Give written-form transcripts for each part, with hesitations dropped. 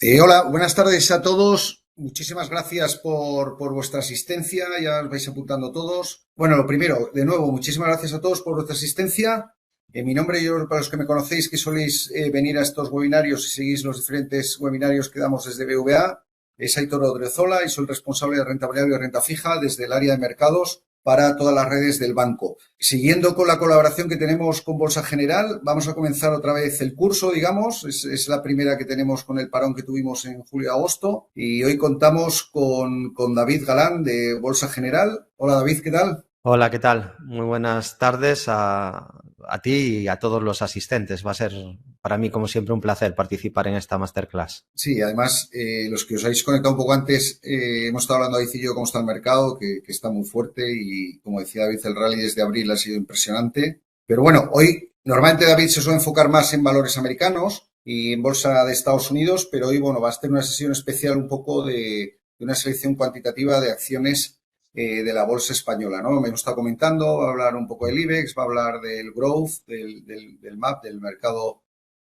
Hola, buenas tardes a todos. Muchísimas gracias por vuestra asistencia. Ya os vais apuntando todos. Bueno, lo primero, de nuevo, muchísimas gracias a todos por vuestra asistencia. Mi nombre, yo, para los que me conocéis, que soléis venir a estos webinarios y seguís los diferentes webinarios que damos desde BVA, es Aitor Odriozola y soy el responsable de renta variable y renta fija desde el área de mercados para todas las redes del banco. Siguiendo con la colaboración que tenemos con Bolsa General, vamos a comenzar otra vez el curso, digamos. Es la primera que tenemos con el parón que tuvimos en julio-agosto. Y hoy contamos con David Galán de Bolsa General. Hola David, ¿qué tal? Hola, ¿qué tal? Muy buenas tardes a ti y a todos los asistentes. Va a ser para mí, como siempre, un placer participar en esta masterclass. Sí, además, los que os habéis conectado un poco antes, hemos estado hablando David y yo cómo está el mercado, que está muy fuerte y, como decía David, el rally desde abril ha sido impresionante. Pero bueno, hoy normalmente David se suele enfocar más en valores americanos y en bolsa de Estados Unidos, pero hoy, bueno, va a ser una sesión especial un poco de una selección cuantitativa de acciones de la bolsa española, ¿no? Me está comentando, va a hablar un poco del IBEX, va a hablar del growth, del MAP, del mercado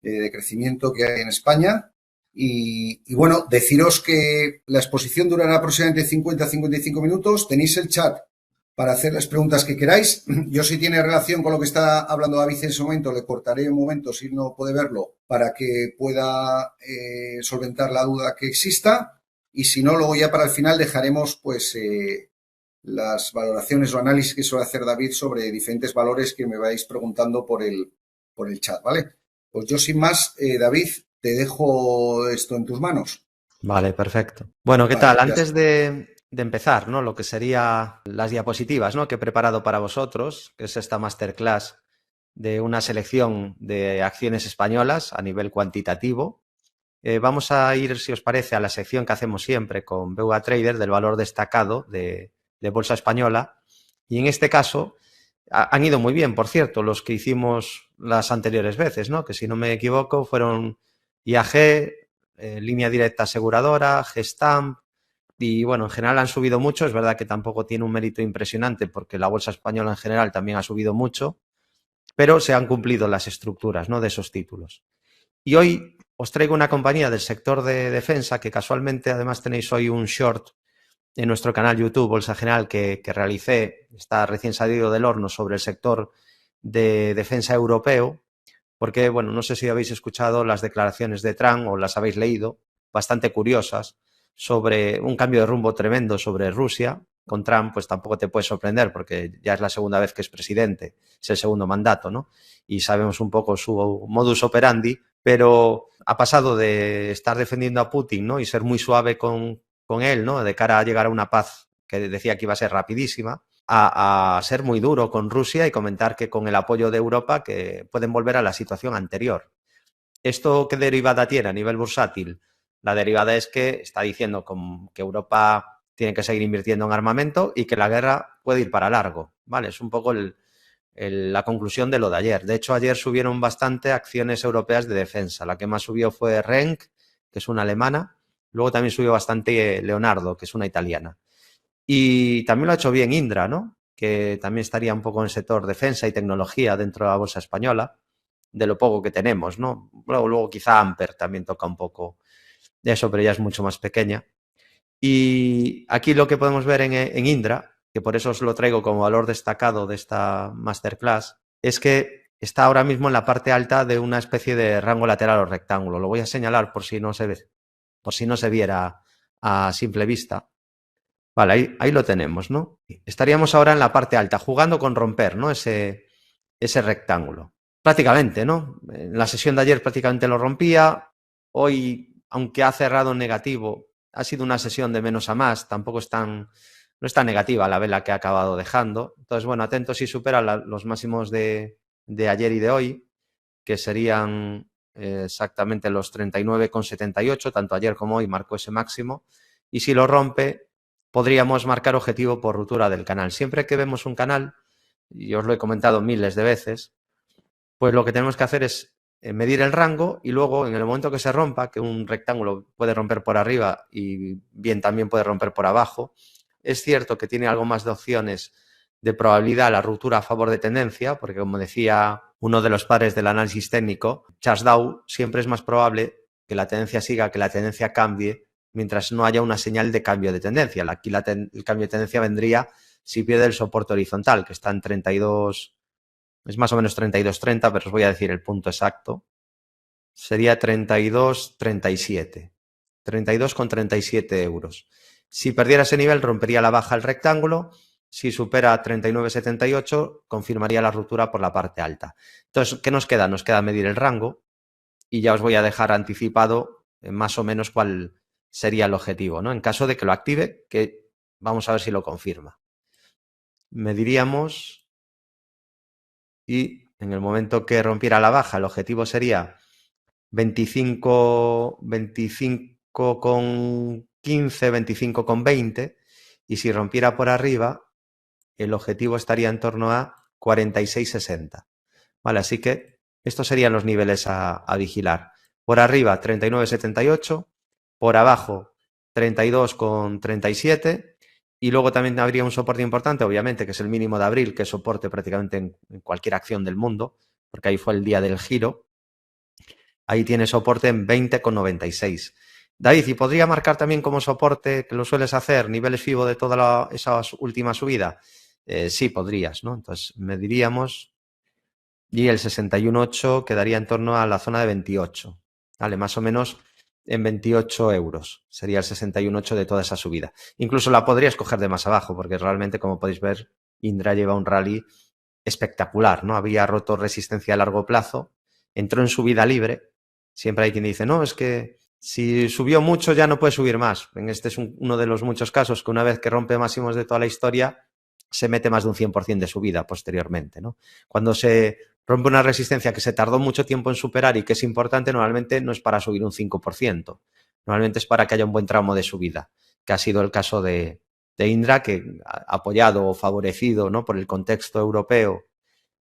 de crecimiento que hay en España. Y bueno, deciros que la exposición durará aproximadamente 50 a 55 minutos. Tenéis el chat para hacer las preguntas que queráis. Yo, si tiene relación con lo que está hablando David en ese momento, le cortaré un momento si no puede verlo para que pueda solventar la duda que exista. Y si no, luego ya para el final dejaremos pues las valoraciones o análisis que suele hacer David sobre diferentes valores que me vais preguntando por el chat, ¿vale? Pues yo sin más, David, te dejo esto en tus manos. Vale, perfecto. Bueno, ¿qué Vale, tal? ya Antes está. de empezar, ¿no? Lo que sería las diapositivas, ¿no? Que he preparado para vosotros, que es esta masterclass de una selección de acciones españolas a nivel cuantitativo. Vamos a ir, si os parece, a la sección que hacemos siempre con BVA Trader del valor destacado de Bolsa Española. Y en este caso han ido muy bien, por cierto, los que hicimos las anteriores veces, ¿no? Que si no me equivoco fueron IAG, Línea Directa Aseguradora, Gestamp, y bueno, en general han subido mucho. Es verdad que tampoco tiene un mérito impresionante porque la bolsa española en general también ha subido mucho, pero se han cumplido las estructuras, ¿no? De esos títulos. Y hoy os traigo una compañía del sector de defensa que casualmente además tenéis hoy un short en nuestro canal YouTube Bolsa General que realicé, está recién salido del horno, sobre el sector de defensa europeo, porque, bueno, no sé si habéis escuchado las declaraciones de Trump o las habéis leído, bastante curiosas, sobre un cambio de rumbo tremendo sobre Rusia. Con Trump, pues tampoco te puede sorprender porque ya es la segunda vez que es presidente, es el segundo mandato, ¿no? Y sabemos un poco su modus operandi, pero ha pasado de estar defendiendo a Putin, ¿no? Y ser muy suave con él, ¿no? De cara a llegar a una paz que decía que iba a ser rapidísima, a ser muy duro con Rusia y comentar que con el apoyo de Europa que pueden volver a la situación anterior. ¿Esto qué derivada tiene a nivel bursátil? La derivada es que está diciendo que Europa tiene que seguir invirtiendo en armamento y que la guerra puede ir para largo, ¿vale? Es un poco la conclusión de lo de ayer. De hecho, ayer subieron bastante acciones europeas de defensa. La que más subió fue Renk, que es una alemana. Luego también subió bastante Leonardo, que es una italiana. Y también lo ha hecho bien Indra, ¿no? Que también estaría un poco en el sector defensa y tecnología dentro de la bolsa española, de lo poco que tenemos, ¿no? Luego quizá Amper también toca un poco de eso, pero ya es mucho más pequeña. Y aquí lo que podemos ver en Indra, que por eso os lo traigo como valor destacado de esta masterclass, es que está ahora mismo en la parte alta de una especie de rango lateral o rectángulo. Lo voy a señalar por si no se ve, por si no se viera a simple vista. Vale, ahí lo tenemos, ¿no? Estaríamos ahora en la parte alta, jugando con romper, ¿no? Ese rectángulo. Prácticamente, ¿no? En la sesión de ayer prácticamente lo rompía. Hoy, aunque ha cerrado en negativo, ha sido una sesión de menos a más. Tampoco no es tan negativa la vela que ha acabado dejando. Entonces, bueno, atentos si supera los máximos de ayer y de hoy, que serían exactamente los 39,78, tanto ayer como hoy marcó ese máximo. Y si lo rompe, podríamos marcar objetivo por ruptura del canal. Siempre que vemos un canal, y os lo he comentado miles de veces, pues lo que tenemos que hacer es medir el rango y luego, en el momento que se rompa, que un rectángulo puede romper por arriba y bien también puede romper por abajo, es cierto que tiene algo más de opciones de probabilidad la ruptura a favor de tendencia, porque como decía uno de los padres del análisis técnico, Charles Dow, siempre es más probable que la tendencia siga, que la tendencia cambie, mientras no haya una señal de cambio de tendencia. Aquí el cambio de tendencia vendría si pierde el soporte horizontal, que está en 32, es más o menos 32,30, pero os voy a decir el punto exacto. Sería 32,37. 32,37 euros. Si perdiera ese nivel, rompería la baja el rectángulo. Si supera 39,78, confirmaría la ruptura por la parte alta. Entonces, ¿qué nos queda? Nos queda medir el rango y ya os voy a dejar anticipado más o menos cuál sería el objetivo, ¿no? En caso de que lo active, que vamos a ver si lo confirma. Mediríamos y en el momento que rompiera la baja, el objetivo sería 25,15, 25,20, y si rompiera por arriba, el objetivo estaría en torno a 46,60. Vale, así que estos serían los niveles a vigilar. Por arriba 39,78, por abajo 32,37, y luego también habría un soporte importante, obviamente, que es el mínimo de abril, que es soporte prácticamente en cualquier acción del mundo, porque ahí fue el día del giro. Ahí tiene soporte en 20,96. David, ¿y podría marcar también como soporte, que lo sueles hacer, niveles FIBO de toda esa última subida? Sí, podrías, ¿no? Entonces, mediríamos y el 61,8 quedaría en torno a la zona de 28. Vale, más o menos en 28 euros sería el 61,8 de toda esa subida. Incluso la podrías coger de más abajo, porque realmente, como podéis ver, Indra lleva un rally espectacular, ¿no? Había roto resistencia a largo plazo, entró en subida libre. Siempre hay quien dice, no, es que si subió mucho ya no puede subir más. En este es uno de los muchos casos que una vez que rompe máximos de toda la historia, se mete más de un 100% de subida posteriormente, ¿no? Cuando se rompe una resistencia que se tardó mucho tiempo en superar y que es importante, normalmente no es para subir un 5%. Normalmente es para que haya un buen tramo de subida, que ha sido el caso de Indra, que apoyado o favorecido, ¿no?, por el contexto europeo,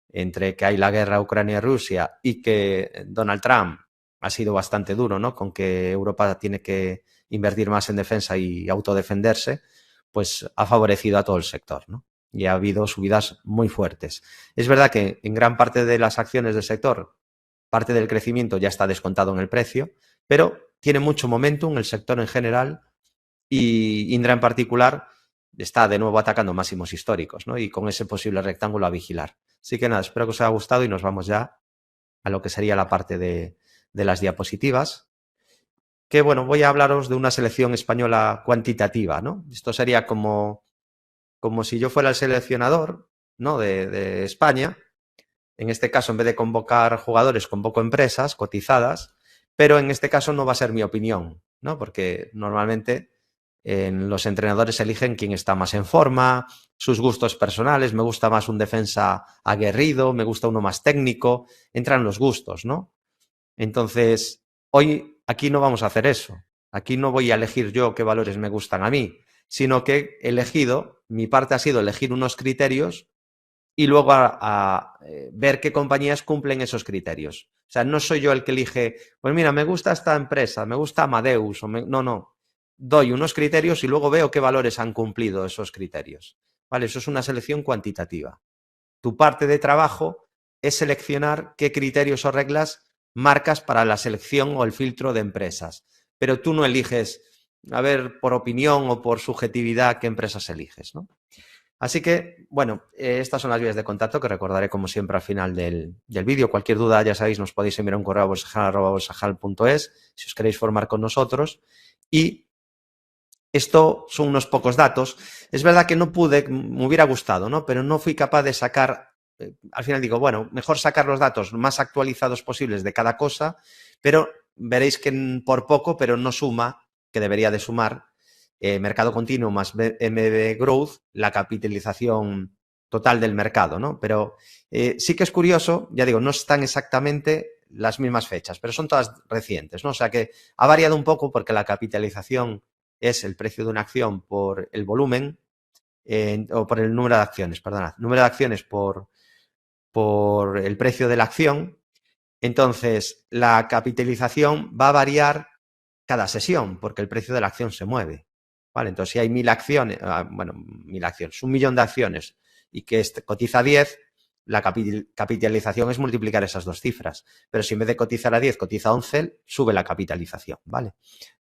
entre que hay la guerra Ucrania-Rusia y que Donald Trump ha sido bastante duro, ¿no?, con que Europa tiene que invertir más en defensa y autodefenderse, pues ha favorecido a todo el sector, ¿no? Y ha habido subidas muy fuertes. Es verdad que en gran parte de las acciones del sector, parte del crecimiento ya está descontado en el precio, pero tiene mucho momentum el sector en general, y Indra en particular está de nuevo atacando máximos históricos, ¿no? Y con ese posible rectángulo a vigilar. Así que nada, espero que os haya gustado y nos vamos ya a lo que sería la parte de las diapositivas. Que bueno, voy a hablaros de una selección española cuantitativa, ¿no? Esto sería como si yo fuera el seleccionador, ¿no?, de España. En este caso, en vez de convocar jugadores, convoco empresas cotizadas, pero en este caso no va a ser mi opinión, ¿no? Porque normalmente los entrenadores eligen quién está más en forma, sus gustos personales. Me gusta más un defensa aguerrido, me gusta uno más técnico, entran los gustos, ¿no? Entonces, hoy aquí no vamos a hacer eso. Aquí no voy a elegir yo qué valores me gustan a mí, sino que he elegido, mi parte ha sido elegir unos criterios y luego a ver qué compañías cumplen esos criterios. O sea, no soy yo el que elige, pues mira, me gusta esta empresa, me gusta Amadeus, no. Doy unos criterios y luego veo qué valores han cumplido esos criterios. ¿Vale? Eso es una selección cuantitativa. Tu parte de trabajo es seleccionar qué criterios o reglas marcas para la selección o el filtro de empresas. Pero tú no eliges, a ver, por opinión o por subjetividad, qué empresas eliges, ¿no? Así que, bueno, estas son las vías de contacto que recordaré como siempre al final del vídeo. Cualquier duda, ya sabéis, nos podéis enviar un correo a bolsajal@bolsajal.es si os queréis formar con nosotros. Y esto son unos pocos datos. Es verdad que no pude, me hubiera gustado, ¿no?, pero no fui capaz de sacar, al final digo, bueno, mejor sacar los datos más actualizados posibles de cada cosa, pero veréis que por poco, pero no suma, que debería de sumar, mercado continuo más MB Growth, la capitalización total del mercado, ¿no? Pero sí que es curioso, ya digo, no están exactamente las mismas fechas, pero son todas recientes, ¿no? O sea que ha variado un poco porque la capitalización es el precio de una acción por el volumen, o por el número de acciones, perdonad, número de acciones por el precio de la acción. Entonces, la capitalización va a variar cada sesión porque el precio de la acción se mueve. ¿Vale? Entonces, si hay 1.000 acciones, bueno, 1.000 acciones, 1 millón de acciones y que cotiza 10, la capitalización es multiplicar esas dos cifras. Pero si en vez de cotizar a 10, cotiza a 11, sube la capitalización, ¿vale?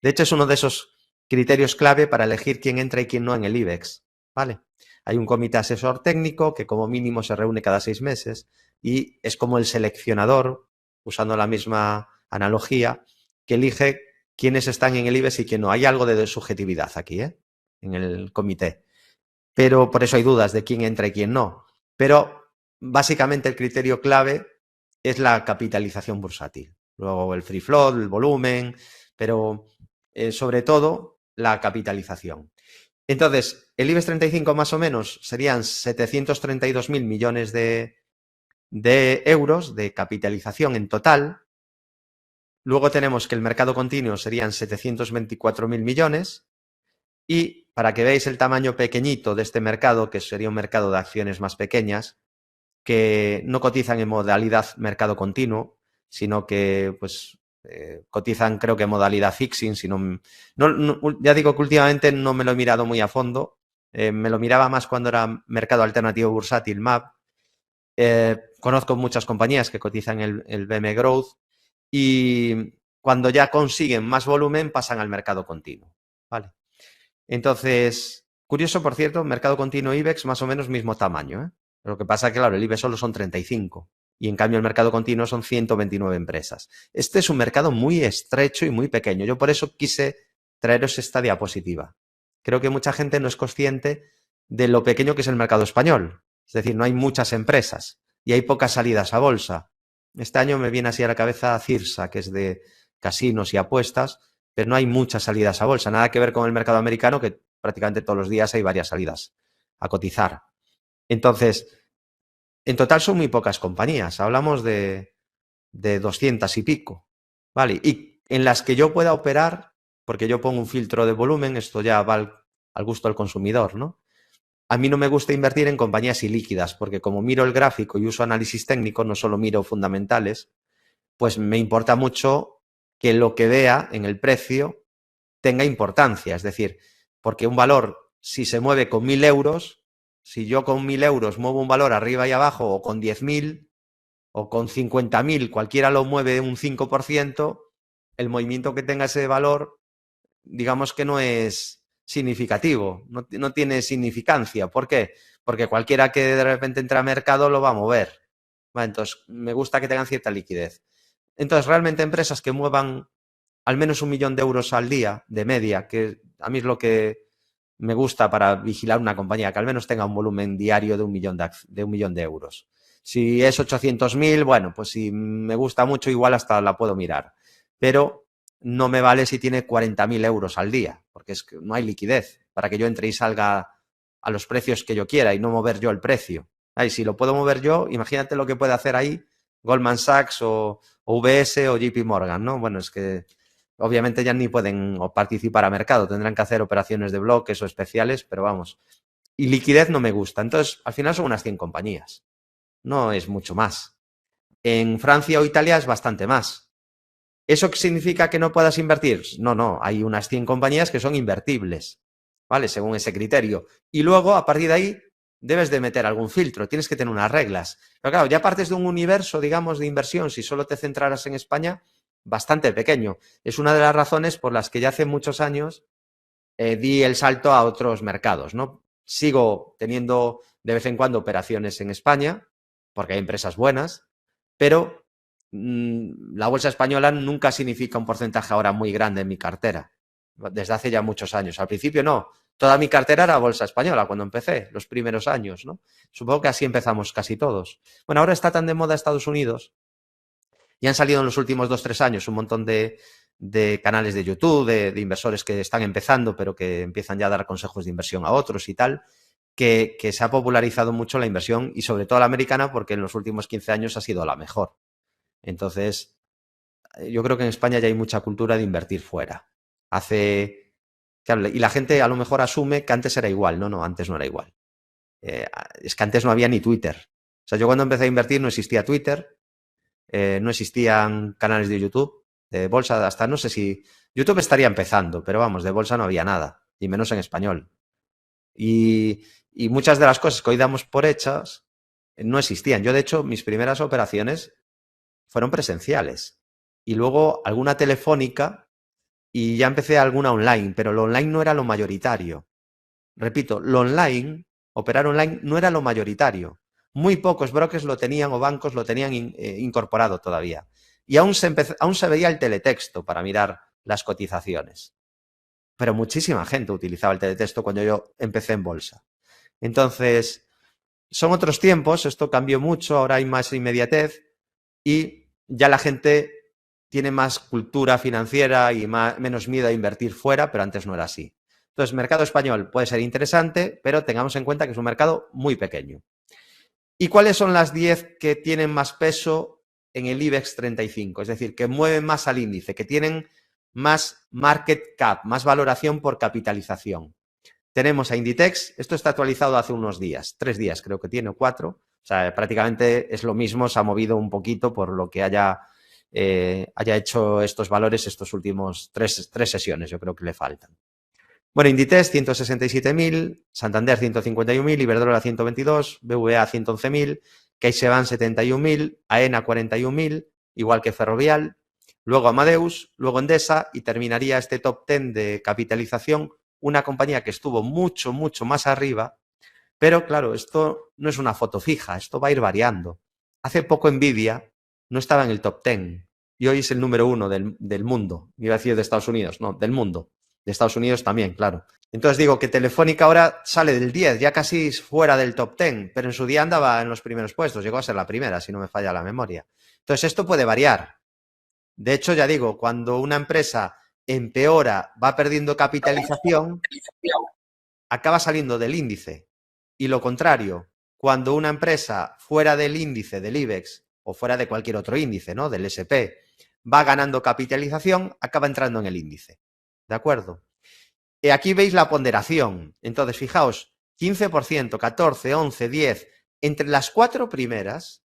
De hecho, es uno de esos criterios clave para elegir quién entra y quién no en el IBEX, ¿vale? Hay un comité asesor técnico que como mínimo se reúne cada 6 meses y es como el seleccionador, usando la misma analogía, que elige quiénes están en el IBEX y quién no. Hay algo de subjetividad aquí, en el comité. Pero por eso hay dudas de quién entra y quién no. Pero básicamente el criterio clave es la capitalización bursátil. Luego el free float, el volumen, pero sobre todo la capitalización. Entonces, el IBEX 35 más o menos serían 732.000 millones de euros de capitalización en total. Luego tenemos que el mercado continuo serían 724.000 millones. Y para que veáis el tamaño pequeñito de este mercado, que sería un mercado de acciones más pequeñas, que no cotizan en modalidad mercado continuo, sino que pues cotizan creo que en modalidad fixing. Ya digo que últimamente no me lo he mirado muy a fondo, me lo miraba más cuando era mercado alternativo bursátil, MAP. Conozco muchas compañías que cotizan el BM Growth y cuando ya consiguen más volumen pasan al mercado continuo, ¿vale? Entonces, curioso, por cierto, mercado continuo IBEX más o menos mismo tamaño, ¿eh? Lo que pasa es que, claro, el IBEX solo son 35 y en cambio el mercado continuo son 129 empresas. Este es un mercado muy estrecho y muy pequeño. Yo por eso quise traeros esta diapositiva. Creo que mucha gente no es consciente de lo pequeño que es el mercado español. Es decir, no hay muchas empresas y hay pocas salidas a bolsa. Este año me viene así a la cabeza Cirsa, que es de casinos y apuestas, pero no hay muchas salidas a bolsa. Nada que ver con el mercado americano, que prácticamente todos los días hay varias salidas a cotizar. Entonces, en total son muy pocas compañías. Hablamos de 200 y pico, ¿vale? Y en las que yo pueda operar, porque yo pongo un filtro de volumen, esto ya va al gusto del consumidor, ¿no? A mí no me gusta invertir en compañías ilíquidas, porque como miro el gráfico y uso análisis técnico, no solo miro fundamentales, pues me importa mucho que lo que vea en el precio tenga importancia. Es decir, porque un valor, si se mueve con 1.000 euros, si yo con 1.000 euros muevo un valor arriba y abajo, o con 10.000, o con 50.000, cualquiera lo mueve un 5%, el movimiento que tenga ese valor, digamos que no es significativo, no tiene significancia. ¿Por qué? Porque cualquiera que de repente entre a mercado lo va a mover. Bueno, entonces, me gusta que tengan cierta liquidez. Entonces, realmente empresas que muevan al menos 1.000.000 de euros al día de media, que a mí es lo que me gusta para vigilar una compañía, que al menos tenga un volumen diario de 1.000.000 de euros. Si es 800.000, bueno, pues si me gusta mucho, igual hasta la puedo mirar. Pero no me vale si tiene 40.000 euros al día, porque es que no hay liquidez para que yo entre y salga a los precios que yo quiera y no mover yo el precio. Ay, si lo puedo mover yo, imagínate lo que puede hacer ahí Goldman Sachs o UBS o JP Morgan, ¿no? Bueno, es que obviamente ya ni pueden participar a mercado, tendrán que hacer operaciones de bloques o especiales, pero vamos. Y liquidez no me gusta. Entonces, al final son unas 100 compañías. No es mucho más. En Francia o Italia es bastante más. ¿Eso qué significa que no puedas invertir? No. Hay unas 100 compañías que son invertibles, ¿vale? Según ese criterio. Y luego, a partir de ahí, debes de meter algún filtro. Tienes que tener unas reglas. Pero claro, ya partes de un universo, digamos, de inversión, si solo te centraras en España, bastante pequeño. Es una de las razones por las que ya hace muchos años di el salto a otros mercados, ¿no? Sigo teniendo de vez en cuando operaciones en España, porque hay empresas buenas, pero la bolsa española nunca significa un porcentaje ahora muy grande en mi cartera, desde hace ya muchos años. Al principio no, toda mi cartera era bolsa española cuando empecé, los primeros años, ¿no? Supongo que así empezamos casi todos. Bueno, ahora está tan de moda Estados Unidos y han salido en los últimos 2-3 años un montón de canales de YouTube, de inversores que están empezando, pero que empiezan ya a dar consejos de inversión a otros y tal, que se ha popularizado mucho la inversión y sobre todo la americana porque en los últimos 15 años ha sido la mejor. Entonces, yo creo que en España ya hay mucha cultura de invertir fuera. Y la gente a lo mejor asume que antes era igual. No, antes no era igual. Es que antes no había ni Twitter. O sea, yo cuando empecé a invertir no existía Twitter, no existían canales de YouTube, de bolsa, hasta no sé si... YouTube estaría empezando, pero vamos, de bolsa no había nada, y menos en español. Y muchas de las cosas que hoy damos por hechas, no existían. Yo, de hecho, mis primeras operaciones fueron presenciales y luego alguna telefónica y ya empecé alguna online, pero lo online no era lo mayoritario. Repito, lo online, operar online no era lo mayoritario. Muy pocos brokers lo tenían o bancos lo tenían incorporado todavía. Y aún se veía el teletexto para mirar las cotizaciones. Pero muchísima gente utilizaba el teletexto cuando yo empecé en bolsa. Entonces, son otros tiempos, esto cambió mucho, ahora hay más inmediatez y ya la gente tiene más cultura financiera y menos miedo a invertir fuera, pero antes no era así. Entonces, mercado español puede ser interesante, pero tengamos en cuenta que es un mercado muy pequeño. ¿Y cuáles son las 10 que tienen más peso en el IBEX 35? Es decir, que mueven más al índice, que tienen más market cap, más valoración por capitalización. Tenemos a Inditex, esto está actualizado hace unos días, 3 días creo que tiene, o 4. O sea, prácticamente es lo mismo, se ha movido un poquito por lo que haya hecho estos valores estos últimos 3 sesiones, yo creo que le faltan. Bueno, Inditex 167.000, Santander 151.000, Iberdrola 122, BVA 111.000, CaixaBank 71.000, AENA 41.000, igual que Ferrovial, luego Amadeus, luego Endesa y terminaría este top 10 de capitalización una compañía que estuvo mucho, mucho más arriba, pero claro, esto no es una foto fija, esto va a ir variando. Hace poco Nvidia no estaba en el top 10 y hoy es el número 1 del mundo. Iba a decir de Estados Unidos, no, del mundo. De Estados Unidos también, claro. Entonces digo que Telefónica ahora sale del 10, ya casi fuera del top 10, pero en su día andaba en los primeros puestos, llegó a ser la primera, si no me falla la memoria. Entonces esto puede variar. De hecho, ya digo, cuando una empresa empeora, va perdiendo capitalización, acaba saliendo del índice. Y lo contrario, cuando una empresa fuera del índice del IBEX o fuera de cualquier otro índice, ¿no? Del SP, va ganando capitalización, acaba entrando en el índice. ¿De acuerdo? Y aquí veis la ponderación. Entonces, fijaos, 15%, 14, 11, 10, entre las 4 primeras,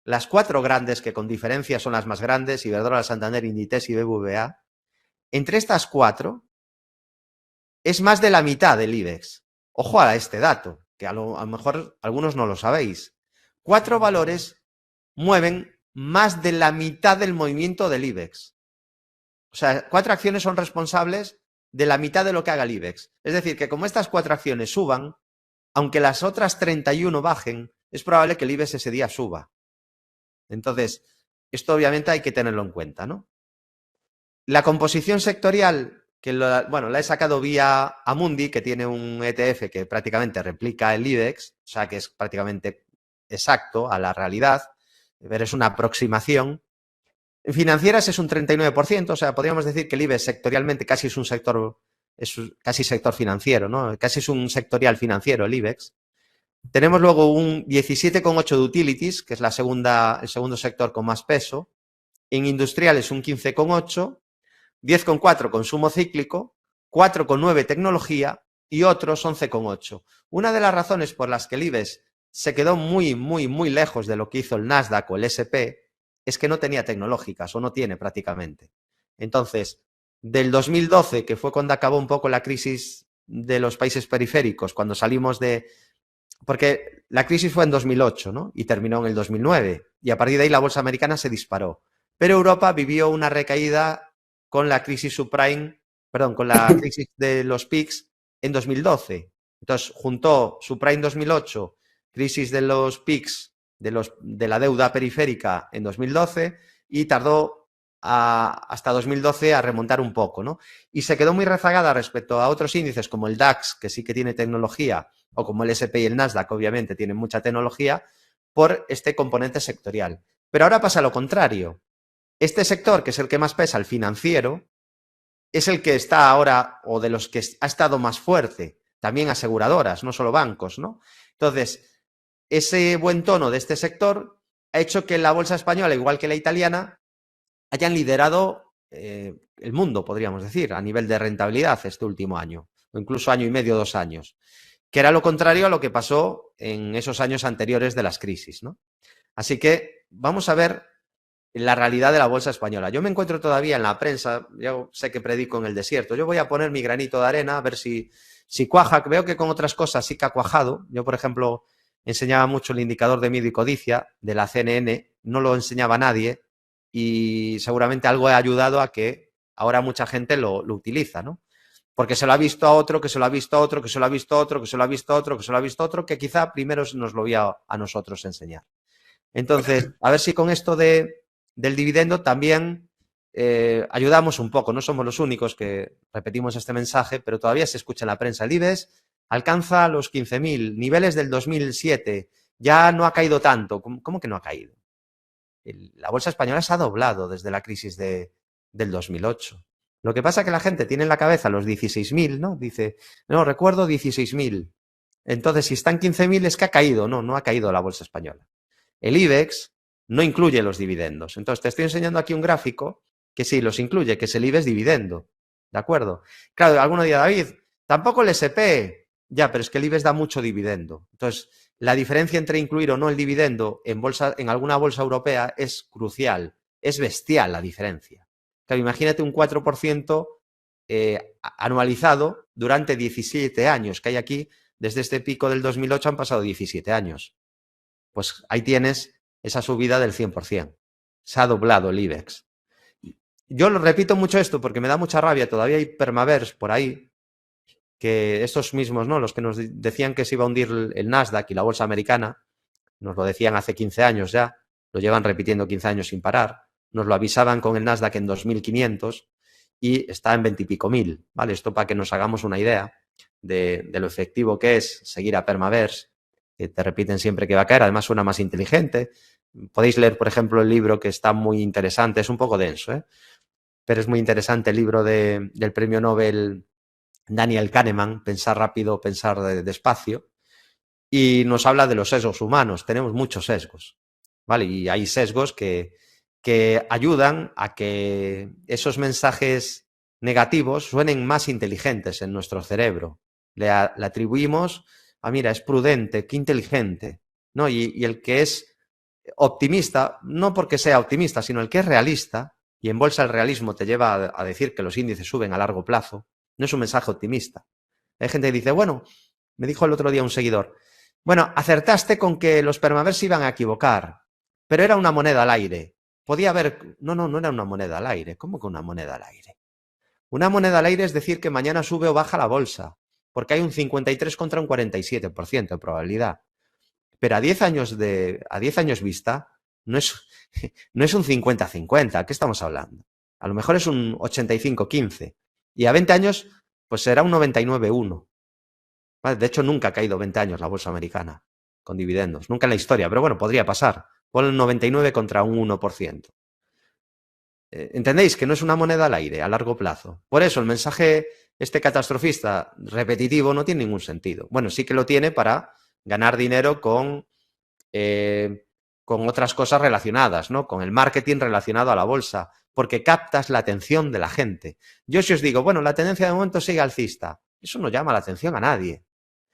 las 4 grandes, que con diferencia son las más grandes, Iberdrola, Santander, Inditex y BBVA, entre estas 4 es más de la mitad del IBEX. Ojo a este dato, que a lo mejor algunos no lo sabéis. 4 valores mueven más de la mitad del movimiento del IBEX. O sea, 4 acciones son responsables de la mitad de lo que haga el IBEX. Es decir, que como estas 4 acciones suban, aunque las otras 31 bajen, es probable que el IBEX ese día suba. Entonces, esto obviamente hay que tenerlo en cuenta, ¿no? La composición sectorial, que la he sacado vía Amundi, que tiene un ETF que prácticamente replica el IBEX, o sea que es prácticamente exacto a la realidad, pero es una aproximación. En financieras es un 39%, o sea, podríamos decir que el IBEX sectorialmente casi es un sector, casi sector financiero, ¿no? Casi es un sectorial financiero el IBEX. Tenemos luego un 17,8 de utilities, que es el segundo sector con más peso. En industriales un 15,8, 10,4 consumo cíclico, 4,9 tecnología y otros 11,8. Una de las razones por las que el IBEX se quedó muy, muy, muy lejos de lo que hizo el Nasdaq o el SP es que no tenía tecnológicas o no tiene prácticamente. Entonces, del 2012, que fue cuando acabó un poco la crisis de los países periféricos, cuando salimos de... Porque la crisis fue en 2008, ¿no? Y terminó en el 2009. Y a partir de ahí la bolsa americana se disparó. Pero Europa vivió una recaída con la crisis subprime, perdón, con la crisis de los PICs en 2012. Entonces, juntó subprime 2008, crisis de los PICs, de la deuda periférica en 2012 y tardó hasta 2012 a remontar un poco, ¿no? Y se quedó muy rezagada respecto a otros índices como el DAX, que sí que tiene tecnología, o como el SP y el Nasdaq, obviamente, tienen mucha tecnología, por este componente sectorial. Pero ahora pasa lo contrario. Este sector, que es el que más pesa, el financiero, es el que está ahora, o de los que ha estado más fuerte, también aseguradoras, no solo bancos, ¿no? Entonces, ese buen tono de este sector ha hecho que la bolsa española, igual que la italiana, hayan liderado el mundo, podríamos decir, a nivel de rentabilidad este último año, o incluso año y medio, 2 años, que era lo contrario a lo que pasó en esos años anteriores de las crisis, ¿no? Así que vamos a ver la realidad de la bolsa española. Yo me encuentro todavía en la prensa, yo sé que predico en el desierto, yo voy a poner mi granito de arena a ver si cuaja, veo que con otras cosas sí que ha cuajado. Yo, por ejemplo, enseñaba mucho el indicador de miedo y codicia de la CNN, no lo enseñaba nadie y seguramente algo ha ayudado a que ahora mucha gente lo utiliza, ¿no? Porque se lo ha visto a otro, que se lo ha visto a otro, que se lo ha visto a otro, que se lo ha visto a otro, que se lo ha visto a otro, que quizá primero nos lo voy a nosotros enseñar. Entonces, a ver si con esto del dividendo también ayudamos un poco. No somos los únicos que repetimos este mensaje, pero todavía se escucha en la prensa. El IBEX alcanza los 15.000 niveles del 2007. Ya no ha caído tanto. ¿Cómo que no ha caído? La bolsa española se ha doblado desde la crisis del 2008. Lo que pasa es que la gente tiene en la cabeza los 16.000, ¿no? Dice, no, recuerdo 16.000. Entonces, si está en 15.000 es que ha caído. No, no ha caído la bolsa española. El IBEX no incluye los dividendos. Entonces, te estoy enseñando aquí un gráfico que sí los incluye, que es el IBEX dividendo. ¿De acuerdo? Claro, alguno dirá, David, tampoco el SP. Ya, pero es que el IBEX da mucho dividendo. Entonces, la diferencia entre incluir o no el dividendo en alguna bolsa europea es crucial. Es bestial la diferencia. Claro, imagínate un 4% anualizado durante 17 años, que hay aquí, desde este pico del 2008 han pasado 17 años. Pues ahí tienes esa subida del 100%. Se ha doblado el IBEX. Yo lo repito mucho esto porque me da mucha rabia. Todavía hay permavers por ahí, que estos mismos, ¿no? Los que nos decían que se iba a hundir el Nasdaq y la bolsa americana, nos lo decían hace 15 años ya, lo llevan repitiendo 15 años sin parar, nos lo avisaban con el Nasdaq en 2.500 y está en 20 y pico mil, ¿vale? Esto para que nos hagamos una idea de lo efectivo que es seguir a permavers, que te repiten siempre que va a caer, además suena más inteligente. Podéis leer, por ejemplo, el libro que está muy interesante, es un poco denso, pero es muy interesante el libro del premio Nobel Daniel Kahneman, Pensar rápido, pensar despacio, y nos habla de los sesgos humanos. Tenemos muchos sesgos, ¿vale? Y hay sesgos que ayudan a que esos mensajes negativos suenen más inteligentes en nuestro cerebro. Le atribuimos mira, es prudente, qué inteligente, ¿no? Y el que es optimista, no porque sea optimista, sino el que es realista, y en bolsa el realismo te lleva a decir que los índices suben a largo plazo, no es un mensaje optimista. Hay gente que dice, bueno, me dijo el otro día un seguidor, bueno, acertaste con que los permavers se iban a equivocar, pero era una moneda al aire. Podía haber... No era una moneda al aire. ¿Cómo que una moneda al aire? Una moneda al aire es decir que mañana sube o baja la bolsa, porque hay un 53 contra un 47% de probabilidad. Pero a 10 años vista no es un 50-50. ¿Qué estamos hablando? A lo mejor es un 85-15. Y a 20 años, pues será un 99-1. ¿Vale? De hecho, nunca ha caído 20 años la bolsa americana con dividendos. Nunca en la historia. Pero bueno, podría pasar. Pon el 99 contra un 1%. ¿Entendéis? Que no es una moneda al aire a largo plazo. Por eso el mensaje catastrofista repetitivo no tiene ningún sentido. Bueno, sí que lo tiene para ganar dinero con otras cosas relacionadas, ¿no? Con el marketing relacionado a la bolsa, porque captas la atención de la gente. Yo si os digo, bueno, la tendencia de momento sigue alcista, eso no llama la atención a nadie.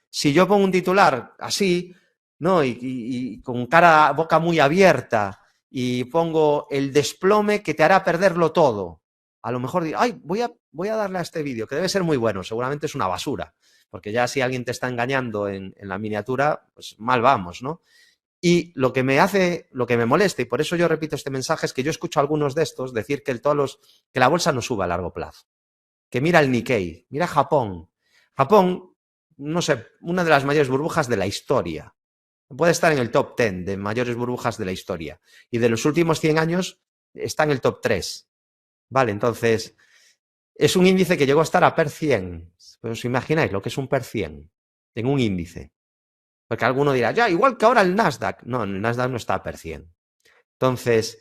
Si yo pongo un titular así, ¿no? Y con boca muy abierta, y pongo el desplome que te hará perderlo todo, a lo mejor digo, ay, voy a darle a este vídeo, que debe ser muy bueno, seguramente es una basura, porque ya si alguien te está engañando en la miniatura, pues mal vamos, ¿no? Y lo que me molesta, y por eso yo repito este mensaje, es que yo escucho a algunos de estos decir que la bolsa no sube a largo plazo. Que mira el Nikkei, mira Japón. Japón, no sé, una de las mayores burbujas de la historia. Puede estar en el top 10 de mayores burbujas de la historia. Y de los últimos 100 años está en el top 3. Vale, entonces, es un índice que llegó a estar a PER 100. Pero os imagináis lo que es un PER 100 en un índice. Porque alguno dirá, ya, igual que ahora el Nasdaq. No, el Nasdaq no está a PER 100. Entonces,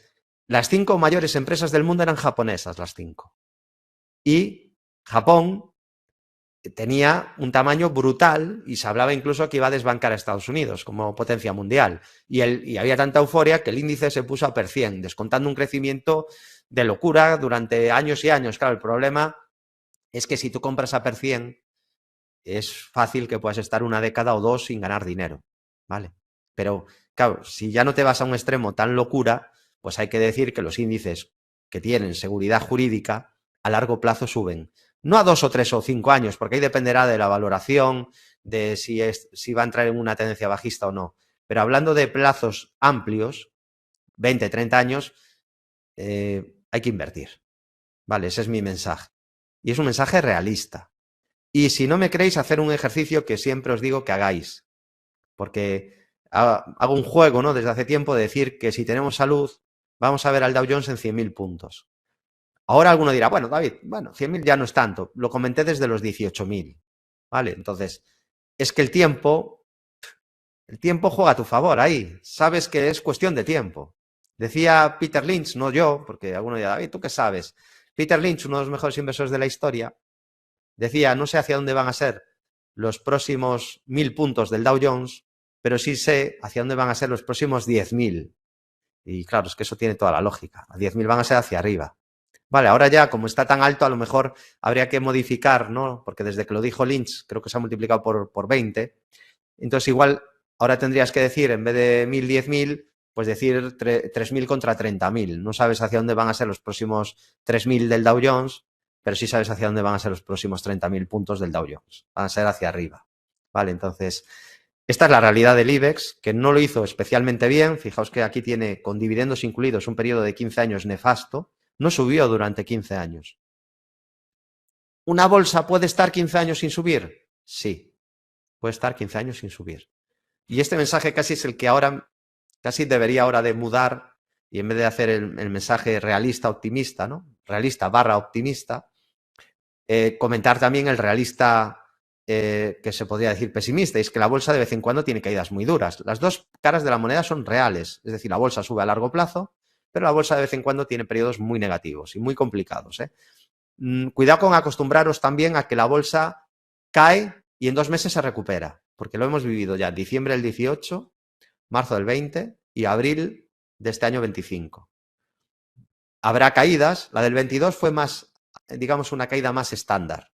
las 5 mayores empresas del mundo eran japonesas, las 5. Y Japón tenía un tamaño brutal y se hablaba incluso que iba a desbancar a Estados Unidos como potencia mundial. Y había tanta euforia que el índice se puso a PER 100, descontando un crecimiento de locura durante años y años. Claro, el problema es que si tú compras a PER 100, es fácil que puedas estar una década o dos sin ganar dinero, ¿vale? Pero, claro, si ya no te vas a un extremo tan locura, pues hay que decir que los índices que tienen seguridad jurídica a largo plazo suben. No a 2 o 3 o 5 años, porque ahí dependerá de la valoración de si va a entrar en una tendencia bajista o no. Pero hablando de plazos amplios, 20, 30 años, hay que invertir. Vale, ese es mi mensaje. Y es un mensaje realista. Y si no me creéis, hacer un ejercicio que siempre os digo que hagáis. Porque hago un juego, ¿no? Desde hace tiempo de decir que si tenemos salud, vamos a ver al Dow Jones en 100.000 puntos. Ahora alguno dirá, bueno, David, 100.000 ya no es tanto. Lo comenté desde los 18.000. ¿Vale? Entonces, es que el tiempo juega a tu favor ahí. Sabes que es cuestión de tiempo. Decía Peter Lynch, no yo, porque alguno dirá, David, ¿tú qué sabes? Peter Lynch, uno de los mejores inversores de la historia, decía, no sé hacia dónde van a ser los próximos 1.000 puntos del Dow Jones, pero sí sé hacia dónde van a ser los próximos 10.000. Y claro, es que eso tiene toda la lógica. A 10.000 van a ser hacia arriba. Vale, ahora ya, como está tan alto, a lo mejor habría que modificar, ¿no? Porque desde que lo dijo Lynch, creo que se ha multiplicado por 20. Entonces, igual, ahora tendrías que decir, en vez de 1.000, 10.000, pues decir 3.000 contra 30.000. No sabes hacia dónde van a ser los próximos 3.000 del Dow Jones, pero sí sabes hacia dónde van a ser los próximos 30.000 puntos del Dow Jones. Van a ser hacia arriba. Vale, entonces, esta es la realidad del IBEX, que no lo hizo especialmente bien. Fijaos que aquí tiene, con dividendos incluidos, un periodo de 15 años nefasto. No subió durante 15 años. ¿Una bolsa puede estar 15 años sin subir? Sí, puede estar 15 años sin subir. Y este mensaje casi es el que ahora, casi debería ahora de mudar, y en vez de hacer el mensaje realista optimista, ¿no? Realista / optimista, comentar también el realista que se podría decir pesimista, y es que la bolsa de vez en cuando tiene caídas muy duras. Las dos caras de la moneda son reales, es decir, la bolsa sube a largo plazo, pero la bolsa de vez en cuando tiene periodos muy negativos y muy complicados. Cuidado con acostumbraros también a que la bolsa cae y en 2 meses se recupera, porque lo hemos vivido ya en diciembre del 18, marzo del 20 y abril de este año 25. Habrá caídas, la del 22 fue más, digamos, una caída más estándar,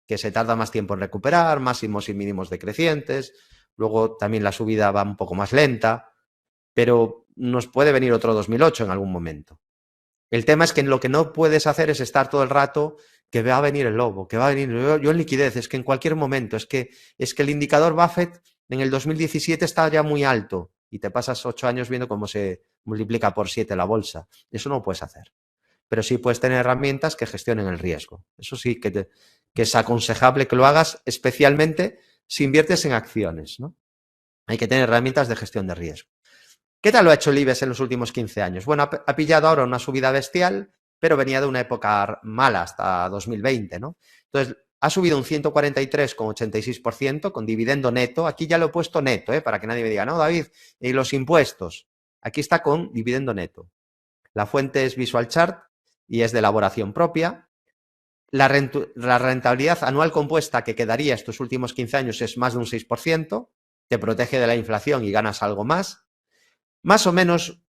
que se tarda más tiempo en recuperar, máximos y mínimos decrecientes, luego también la subida va un poco más lenta, pero nos puede venir otro 2008 en algún momento. El tema es que lo que no puedes hacer es estar todo el rato que va a venir el lobo, que va a venir yo en liquidez, es que en cualquier momento, es que el indicador Buffett en el 2017 está ya muy alto y te pasas 8 años viendo cómo se multiplica por 7 la bolsa. Eso no lo puedes hacer. Pero sí puedes tener herramientas que gestionen el riesgo. Eso sí que es aconsejable que lo hagas, especialmente si inviertes en acciones, ¿no? Hay que tener herramientas de gestión de riesgo. ¿Qué tal lo ha hecho el IBEX en los últimos 15 años? Bueno, ha pillado ahora una subida bestial, pero venía de una época mala hasta 2020, ¿no? Entonces, ha subido un 143,86% con dividendo neto. Aquí ya lo he puesto neto, para que nadie me diga, no, David, y los impuestos. Aquí está con dividendo neto. La fuente es Visual Chart y es de elaboración propia. La rentabilidad anual compuesta que quedaría estos últimos 15 años es más de un 6%, te protege de la inflación y ganas algo más. Más o menos,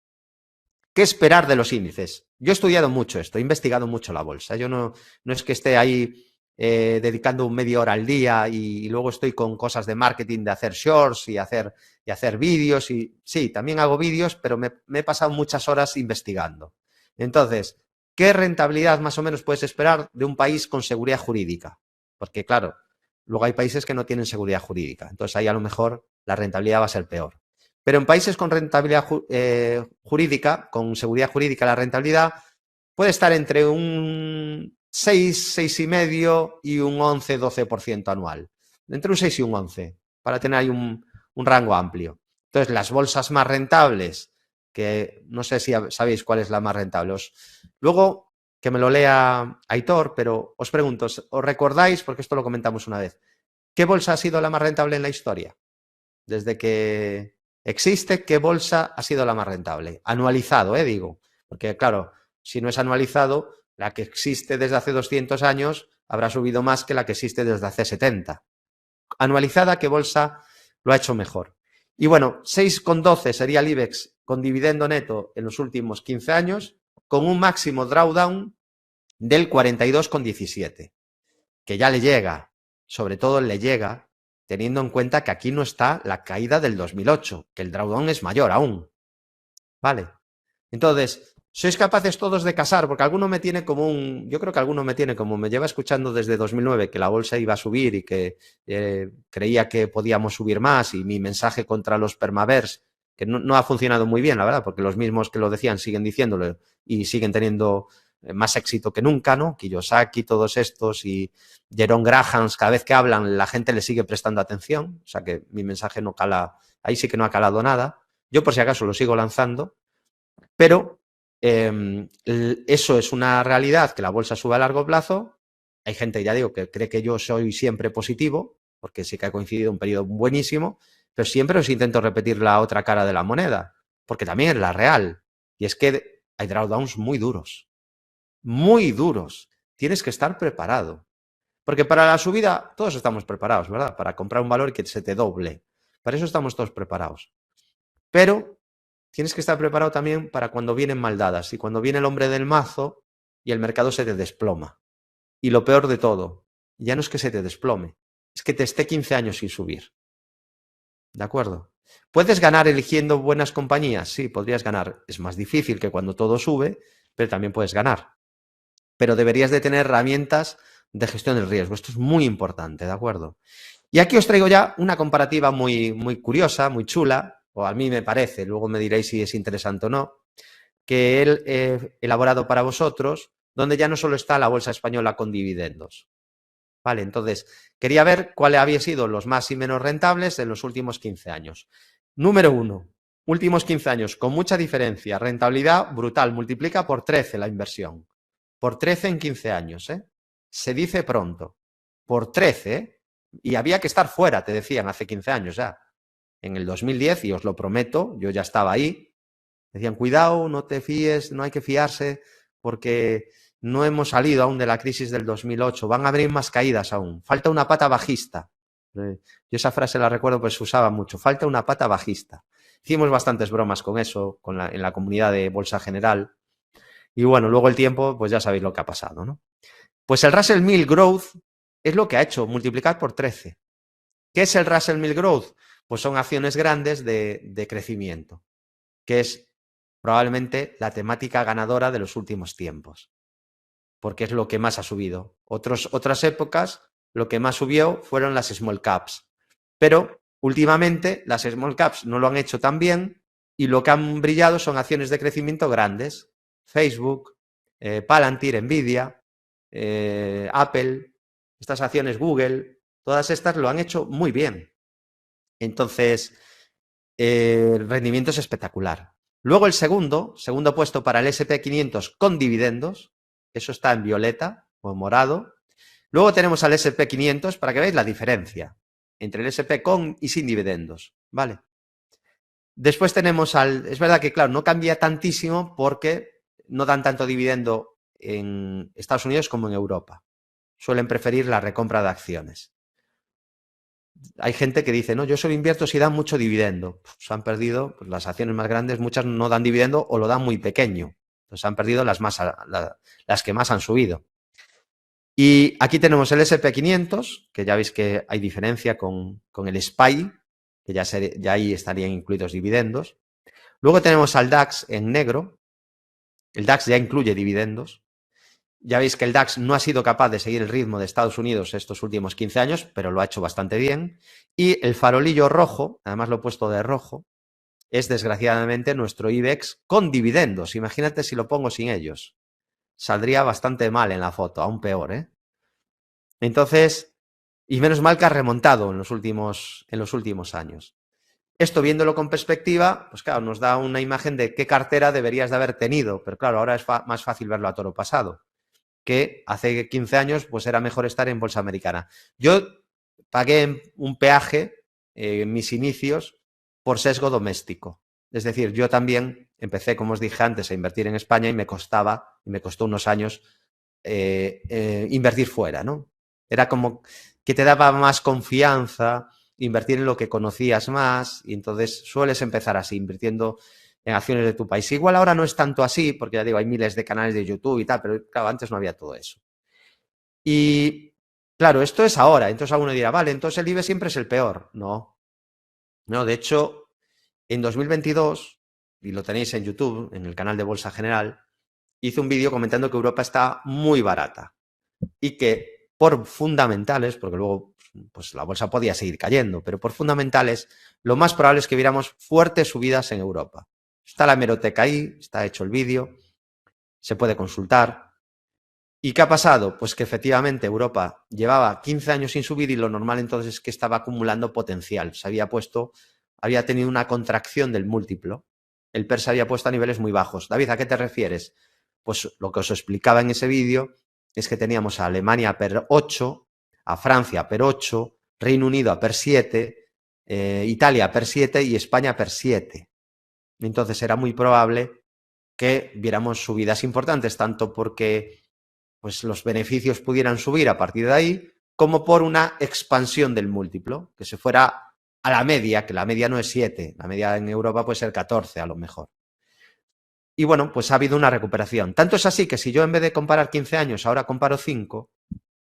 ¿qué esperar de los índices? Yo he estudiado mucho esto, he investigado mucho la bolsa. Yo no es que esté ahí dedicando media hora al día y luego estoy con cosas de marketing, de hacer shorts y hacer vídeos. Y sí, también hago vídeos, pero me he pasado muchas horas investigando. Entonces, ¿qué rentabilidad más o menos puedes esperar de un país con seguridad jurídica? Porque, claro, luego hay países que no tienen seguridad jurídica. Entonces, ahí a lo mejor la rentabilidad va a ser peor. Pero en países con rentabilidad jurídica, con seguridad jurídica, la rentabilidad puede estar entre un 6, 6,5 y un 11, 12% anual. Entre un 6 y un 11, para tener ahí un rango amplio. Entonces, las bolsas más rentables, que no sé si sabéis cuál es la más rentable. Luego, que me lo lea Aitor, pero os pregunto, ¿os recordáis, porque esto lo comentamos una vez, qué bolsa ha sido la más rentable en la historia? Desde que existe, ¿qué bolsa ha sido la más rentable? Anualizado, digo. Porque, claro, si no es anualizado, la que existe desde hace 200 años habrá subido más que la que existe desde hace 70. Anualizada, ¿qué bolsa lo ha hecho mejor? Y bueno, 6,12 sería el IBEX con dividendo neto en los últimos 15 años, con un máximo drawdown del 42,17, que ya le llega, sobre todo le llega, teniendo en cuenta que aquí no está la caída del 2008, que el drawdown es mayor aún. ¿Vale? Entonces, sois capaces todos de casar, porque alguno me tiene como yo creo que alguno me tiene como, me lleva escuchando desde 2009 que la bolsa iba a subir y que creía que podíamos subir más, y mi mensaje contra los permavers, que no ha funcionado muy bien, la verdad, porque los mismos que lo decían siguen diciéndolo y siguen teniendo más éxito que nunca, ¿no? Kiyosaki, todos estos, y Jerome Graham, cada vez que hablan la gente le sigue prestando atención, o sea que mi mensaje no cala, ahí sí que no ha calado nada. Yo por si acaso lo sigo lanzando, pero eso es una realidad, que la bolsa sube a largo plazo. Hay gente, ya digo, que cree que yo soy siempre positivo, porque sí que ha coincidido un periodo buenísimo, pero siempre os intento repetir la otra cara de la moneda, porque también es la real. Y es que hay drawdowns muy duros. Muy duros. Tienes que estar preparado. Porque para la subida todos estamos preparados, ¿verdad? Para comprar un valor y que se te doble. Para eso estamos todos preparados. Pero tienes que estar preparado también para cuando vienen maldadas y cuando viene el hombre del mazo y el mercado se te desploma. Y lo peor de todo, ya no es que se te desplome, es que te esté 15 años sin subir. ¿De acuerdo? ¿Puedes ganar eligiendo buenas compañías? Sí, podrías ganar. Es más difícil que cuando todo sube, pero también puedes ganar. Pero deberías de tener herramientas de gestión del riesgo. Esto es muy importante, ¿de acuerdo? Y aquí os traigo ya una comparativa muy, muy curiosa, muy chula, o a mí me parece, luego me diréis si es interesante o no, que he elaborado para vosotros, donde ya no solo está la bolsa española con dividendos. Vale, entonces, quería ver cuáles habían sido los más y menos rentables en los últimos 15 años. Número 1, últimos 15 años, con mucha diferencia, rentabilidad brutal, multiplica por 13 la inversión. Por 13 en 15 años, ¿eh? Se dice pronto. Por 13, ¿eh? Y había que estar fuera, te decían, hace 15 años ya. En el 2010, y os lo prometo, yo ya estaba ahí, decían, cuidado, no te fíes, no hay que fiarse, porque no hemos salido aún de la crisis del 2008, van a haber más caídas aún, falta una pata bajista. Yo esa frase la recuerdo, pues se usaba mucho, falta una pata bajista. Hicimos bastantes bromas con eso en la comunidad de Bolsa General, y bueno, luego el tiempo, pues ya sabéis lo que ha pasado, ¿no? Pues el Russell 1000 Growth es lo que ha hecho, multiplicar por 13. ¿Qué es el Russell 1000 Growth? Pues son acciones grandes de crecimiento, que es probablemente la temática ganadora de los últimos tiempos, porque es lo que más ha subido. Otras épocas, lo que más subió fueron las small caps, pero últimamente las small caps no lo han hecho tan bien y lo que han brillado son acciones de crecimiento grandes. Facebook, Palantir, Nvidia, Apple, estas acciones Google, todas estas lo han hecho muy bien. Entonces, el rendimiento es espectacular. Luego el segundo puesto para el SP500 con dividendos, eso está en violeta o en morado. Luego tenemos al SP500 para que veáis la diferencia entre el SP con y sin dividendos, ¿vale? Después tenemos es verdad que claro, no cambia tantísimo porque no dan tanto dividendo en Estados Unidos como en Europa. Suelen preferir la recompra de acciones. Hay gente que dice, no, yo solo invierto si dan mucho dividendo. Se han perdido, pues, las acciones más grandes, muchas no dan dividendo o lo dan muy pequeño. Entonces han perdido las que más han subido. Y aquí tenemos el SP500, que ya veis que hay diferencia con el SPY, que ya ahí estarían incluidos dividendos. Luego tenemos al DAX en negro. El DAX ya incluye dividendos. Ya veis que el DAX no ha sido capaz de seguir el ritmo de Estados Unidos estos últimos 15 años, pero lo ha hecho bastante bien. Y el farolillo rojo, además lo he puesto de rojo, es desgraciadamente nuestro IBEX con dividendos. Imagínate si lo pongo sin ellos. Saldría bastante mal en la foto, aún peor, ¿eh? Entonces, y menos mal que ha remontado en los últimos años. Esto, viéndolo con perspectiva, pues claro, nos da una imagen de qué cartera deberías de haber tenido, pero claro, ahora es más fácil verlo a toro pasado, que hace 15 años pues era mejor estar en bolsa americana. Yo pagué un peaje en mis inicios por sesgo doméstico. Es decir, yo también empecé, como os dije antes, a invertir en España y me costó unos años invertir fuera, ¿no? Era como que te daba más confianza invertir en lo que conocías más y entonces sueles empezar así, invirtiendo en acciones de tu país. Igual ahora no es tanto así, porque ya digo, hay miles de canales de YouTube y tal, pero claro, antes no había todo eso. Y claro, esto es ahora. Entonces alguno dirá, vale, entonces el IBE siempre es el peor. No, no, de hecho, en 2022, y lo tenéis en YouTube, en el canal de Bolsa General, hice un vídeo comentando que Europa está muy barata y que por fundamentales, porque luego pues la bolsa podía seguir cayendo, pero por fundamentales, lo más probable es que viéramos fuertes subidas en Europa. Está la hemeroteca ahí, está hecho el vídeo, se puede consultar. ¿Y qué ha pasado? Pues que efectivamente Europa llevaba 15 años sin subir y lo normal entonces es que estaba acumulando potencial. Había tenido una contracción del múltiplo. El PER se había puesto a niveles muy bajos. David, ¿a qué te refieres? Pues lo que os explicaba en ese vídeo es que teníamos a Alemania a PER 8, a Francia a PER 8, Reino Unido a PER 7, Italia a PER 7 y España a PER 7. Entonces era muy probable que viéramos subidas importantes, tanto porque pues los beneficios pudieran subir a partir de ahí, como por una expansión del múltiplo, que se fuera a la media, que la media no es 7, la media en Europa puede ser 14 a lo mejor. Y bueno, pues ha habido una recuperación. Tanto es así que si yo en vez de comparar 15 años ahora comparo 5,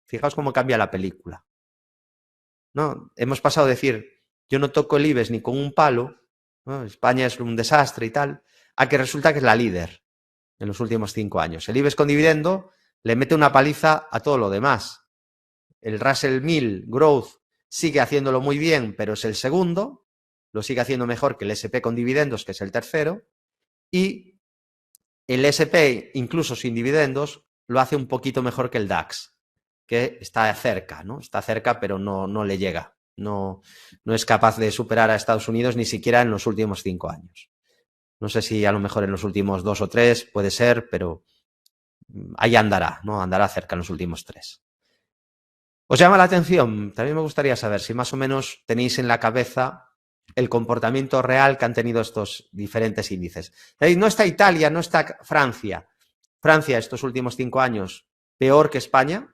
fijaos cómo cambia la película, ¿no? Hemos pasado a decir, yo no toco el IBEX ni con un palo, ¿no? España es un desastre y tal, a que resulta que es la líder en los últimos 5 años. El IBEX con dividendo le mete una paliza a todo lo demás. El Russell 1000 Growth sigue haciéndolo muy bien, pero es el segundo, lo sigue haciendo mejor que el SP con dividendos, que es el tercero, y el SP, incluso sin dividendos, lo hace un poquito mejor que el DAX, que está cerca, ¿no? Está cerca, pero no le llega. No es capaz de superar a Estados Unidos ni siquiera en los últimos 5 años. No sé si a lo mejor en los últimos 2 o 3 puede ser, pero ahí andará, ¿no? Andará cerca en los últimos 3. ¿Os llama la atención? También me gustaría saber si más o menos tenéis en la cabeza el comportamiento real que han tenido estos diferentes índices. No está Italia, no está Francia. Francia estos últimos 5 años peor que España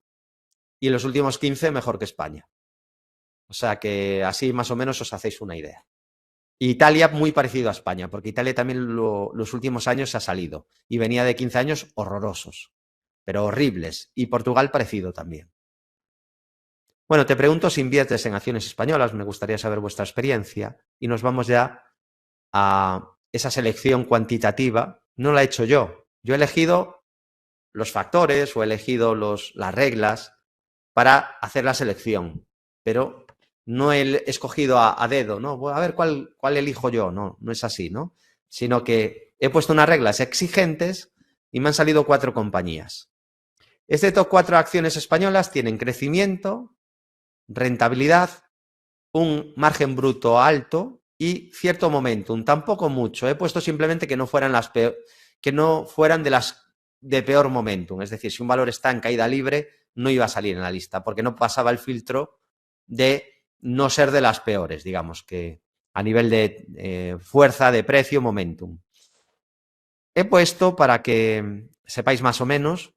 y en los últimos 15 mejor que España. O sea que así más o menos os hacéis una idea. Italia muy parecido a España, porque Italia también los últimos años se ha salido y venía de 15 años horrorosos, pero horribles. Y Portugal parecido también. Bueno, te pregunto si inviertes en acciones españolas, me gustaría saber vuestra experiencia y nos vamos ya a esa selección cuantitativa. No la he hecho yo he elegido los factores o he elegido las reglas para hacer la selección, pero no he escogido a dedo, ¿no? A ver cuál elijo yo, no es así, ¿no? Sino que he puesto unas reglas exigentes y me han salido 4 compañías. Estas 4 acciones españolas tienen crecimiento, rentabilidad, un margen bruto alto y cierto momentum, tampoco mucho. He puesto simplemente que no fueran de las de peor momentum, es decir, si un valor está en caída libre, no iba a salir en la lista, porque no pasaba el filtro de no ser de las peores, digamos, que a nivel de fuerza, de precio, momentum. He puesto, para que sepáis más o menos,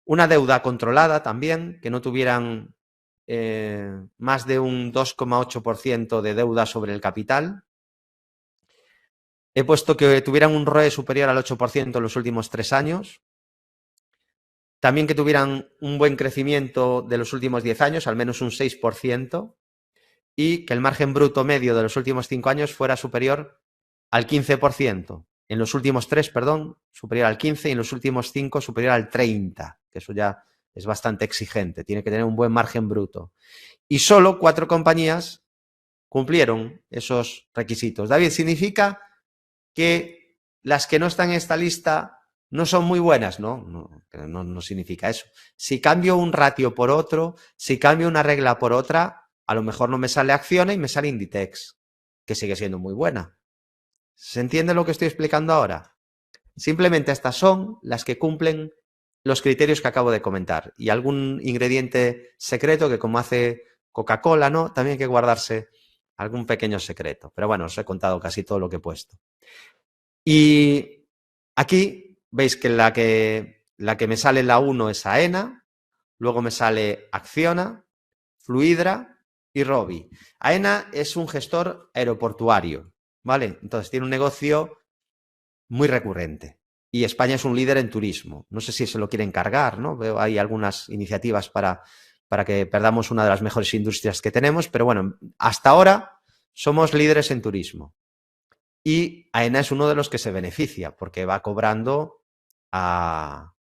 una deuda controlada también, que no tuvieran más de un 2,8% de deuda sobre el capital. He puesto que tuvieran un ROE superior al 8% en los últimos 3 años. También que tuvieran un buen crecimiento de los últimos 10 años, al menos un 6%, y que el margen bruto medio de los últimos 5 años fuera superior al 15%. En los últimos 3, superior al 15%, y en los últimos 5 superior al 30%, que eso ya es bastante exigente, tiene que tener un buen margen bruto. Y solo 4 compañías cumplieron esos requisitos. David, ¿significa que las que no están en esta lista no son muy buenas? No significa eso. Si cambio un ratio por otro, si cambio una regla por otra, a lo mejor no me sale Acciona y me sale Inditex, que sigue siendo muy buena. ¿Se entiende lo que estoy explicando ahora? Simplemente estas son las que cumplen los criterios que acabo de comentar. Y algún ingrediente secreto que, como hace Coca-Cola, ¿no? También hay que guardarse algún pequeño secreto. Pero bueno, os he contado casi todo lo que he puesto. Y aquí veis que la que me sale la 1 es AENA, luego me sale Acciona, Fluidra y Robi. AENA es un gestor aeroportuario, ¿vale? Entonces tiene un negocio muy recurrente. Y España es un líder en turismo. No sé si se lo quieren cargar, ¿no? Veo ahí algunas iniciativas para que perdamos una de las mejores industrias que tenemos, pero bueno, hasta ahora somos líderes en turismo. Y AENA es uno de los que se beneficia, porque va cobrando a,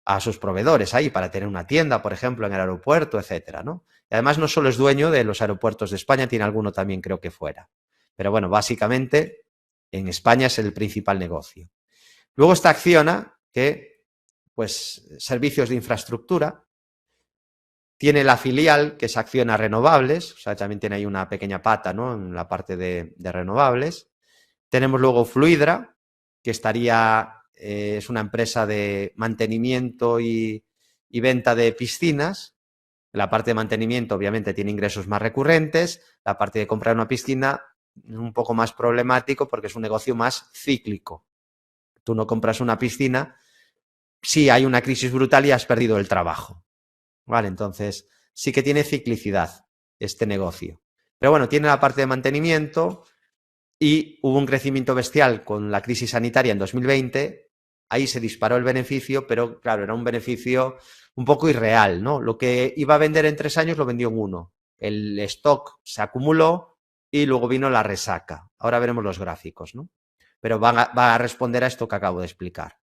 a sus proveedores ahí para tener una tienda, por ejemplo, en el aeropuerto, etcétera, ¿no? Y además no solo es dueño de los aeropuertos de España, tiene alguno también creo que fuera. Pero bueno, básicamente en España es el principal negocio. Luego está Acciona, que pues servicios de infraestructura. Tiene la filial, que es Acciona Renovables, o sea, también tiene ahí una pequeña pata, ¿no?, en la parte de renovables. Tenemos luego Fluidra, que estaría, es una empresa de mantenimiento y venta de piscinas. La parte de mantenimiento obviamente tiene ingresos más recurrentes, la parte de comprar una piscina es un poco más problemático porque es un negocio más cíclico. Tú no compras una piscina si hay una crisis brutal y has perdido el trabajo. Vale, entonces sí que tiene ciclicidad este negocio. Pero bueno, tiene la parte de mantenimiento y hubo un crecimiento bestial con la crisis sanitaria en 2020. Ahí se disparó el beneficio, pero claro, era un beneficio un poco irreal, ¿no? Lo que iba a vender en 3 años lo vendió en 1. El stock se acumuló y luego vino la resaca. Ahora veremos los gráficos, ¿no? Pero va a responder a esto que acabo de explicar.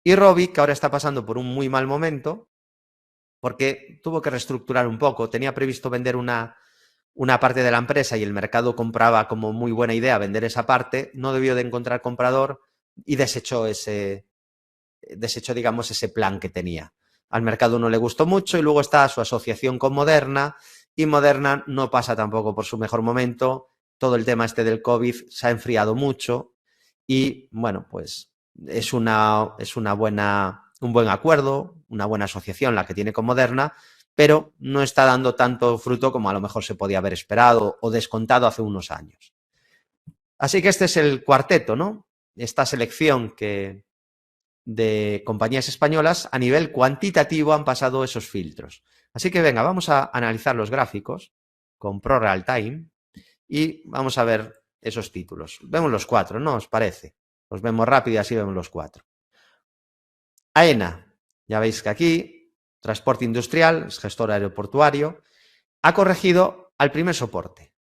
Y Robi, que ahora está pasando por un muy mal momento, porque tuvo que reestructurar un poco. Tenía previsto vender una parte de la empresa y el mercado compraba como muy buena idea vender esa parte, no debió de encontrar comprador y desechó, digamos, ese plan que tenía. Al mercado no le gustó mucho y luego está su asociación con Moderna y Moderna no pasa tampoco por su mejor momento. Todo el tema este del COVID se ha enfriado mucho y, bueno, pues es un buen acuerdo, una buena asociación la que tiene con Moderna, pero no está dando tanto fruto como a lo mejor se podía haber esperado o descontado hace unos años. Así que este es el cuarteto, ¿no? Esta selección de compañías españolas a nivel cuantitativo han pasado esos filtros. Así que venga, vamos a analizar los gráficos con ProRealTime y vamos a ver esos títulos. Vemos los 4, ¿no os parece? Los vemos rápido y así vemos los 4. AENA, ya veis que aquí, transporte industrial, es gestor aeroportuario, ha corregido al primer soporte.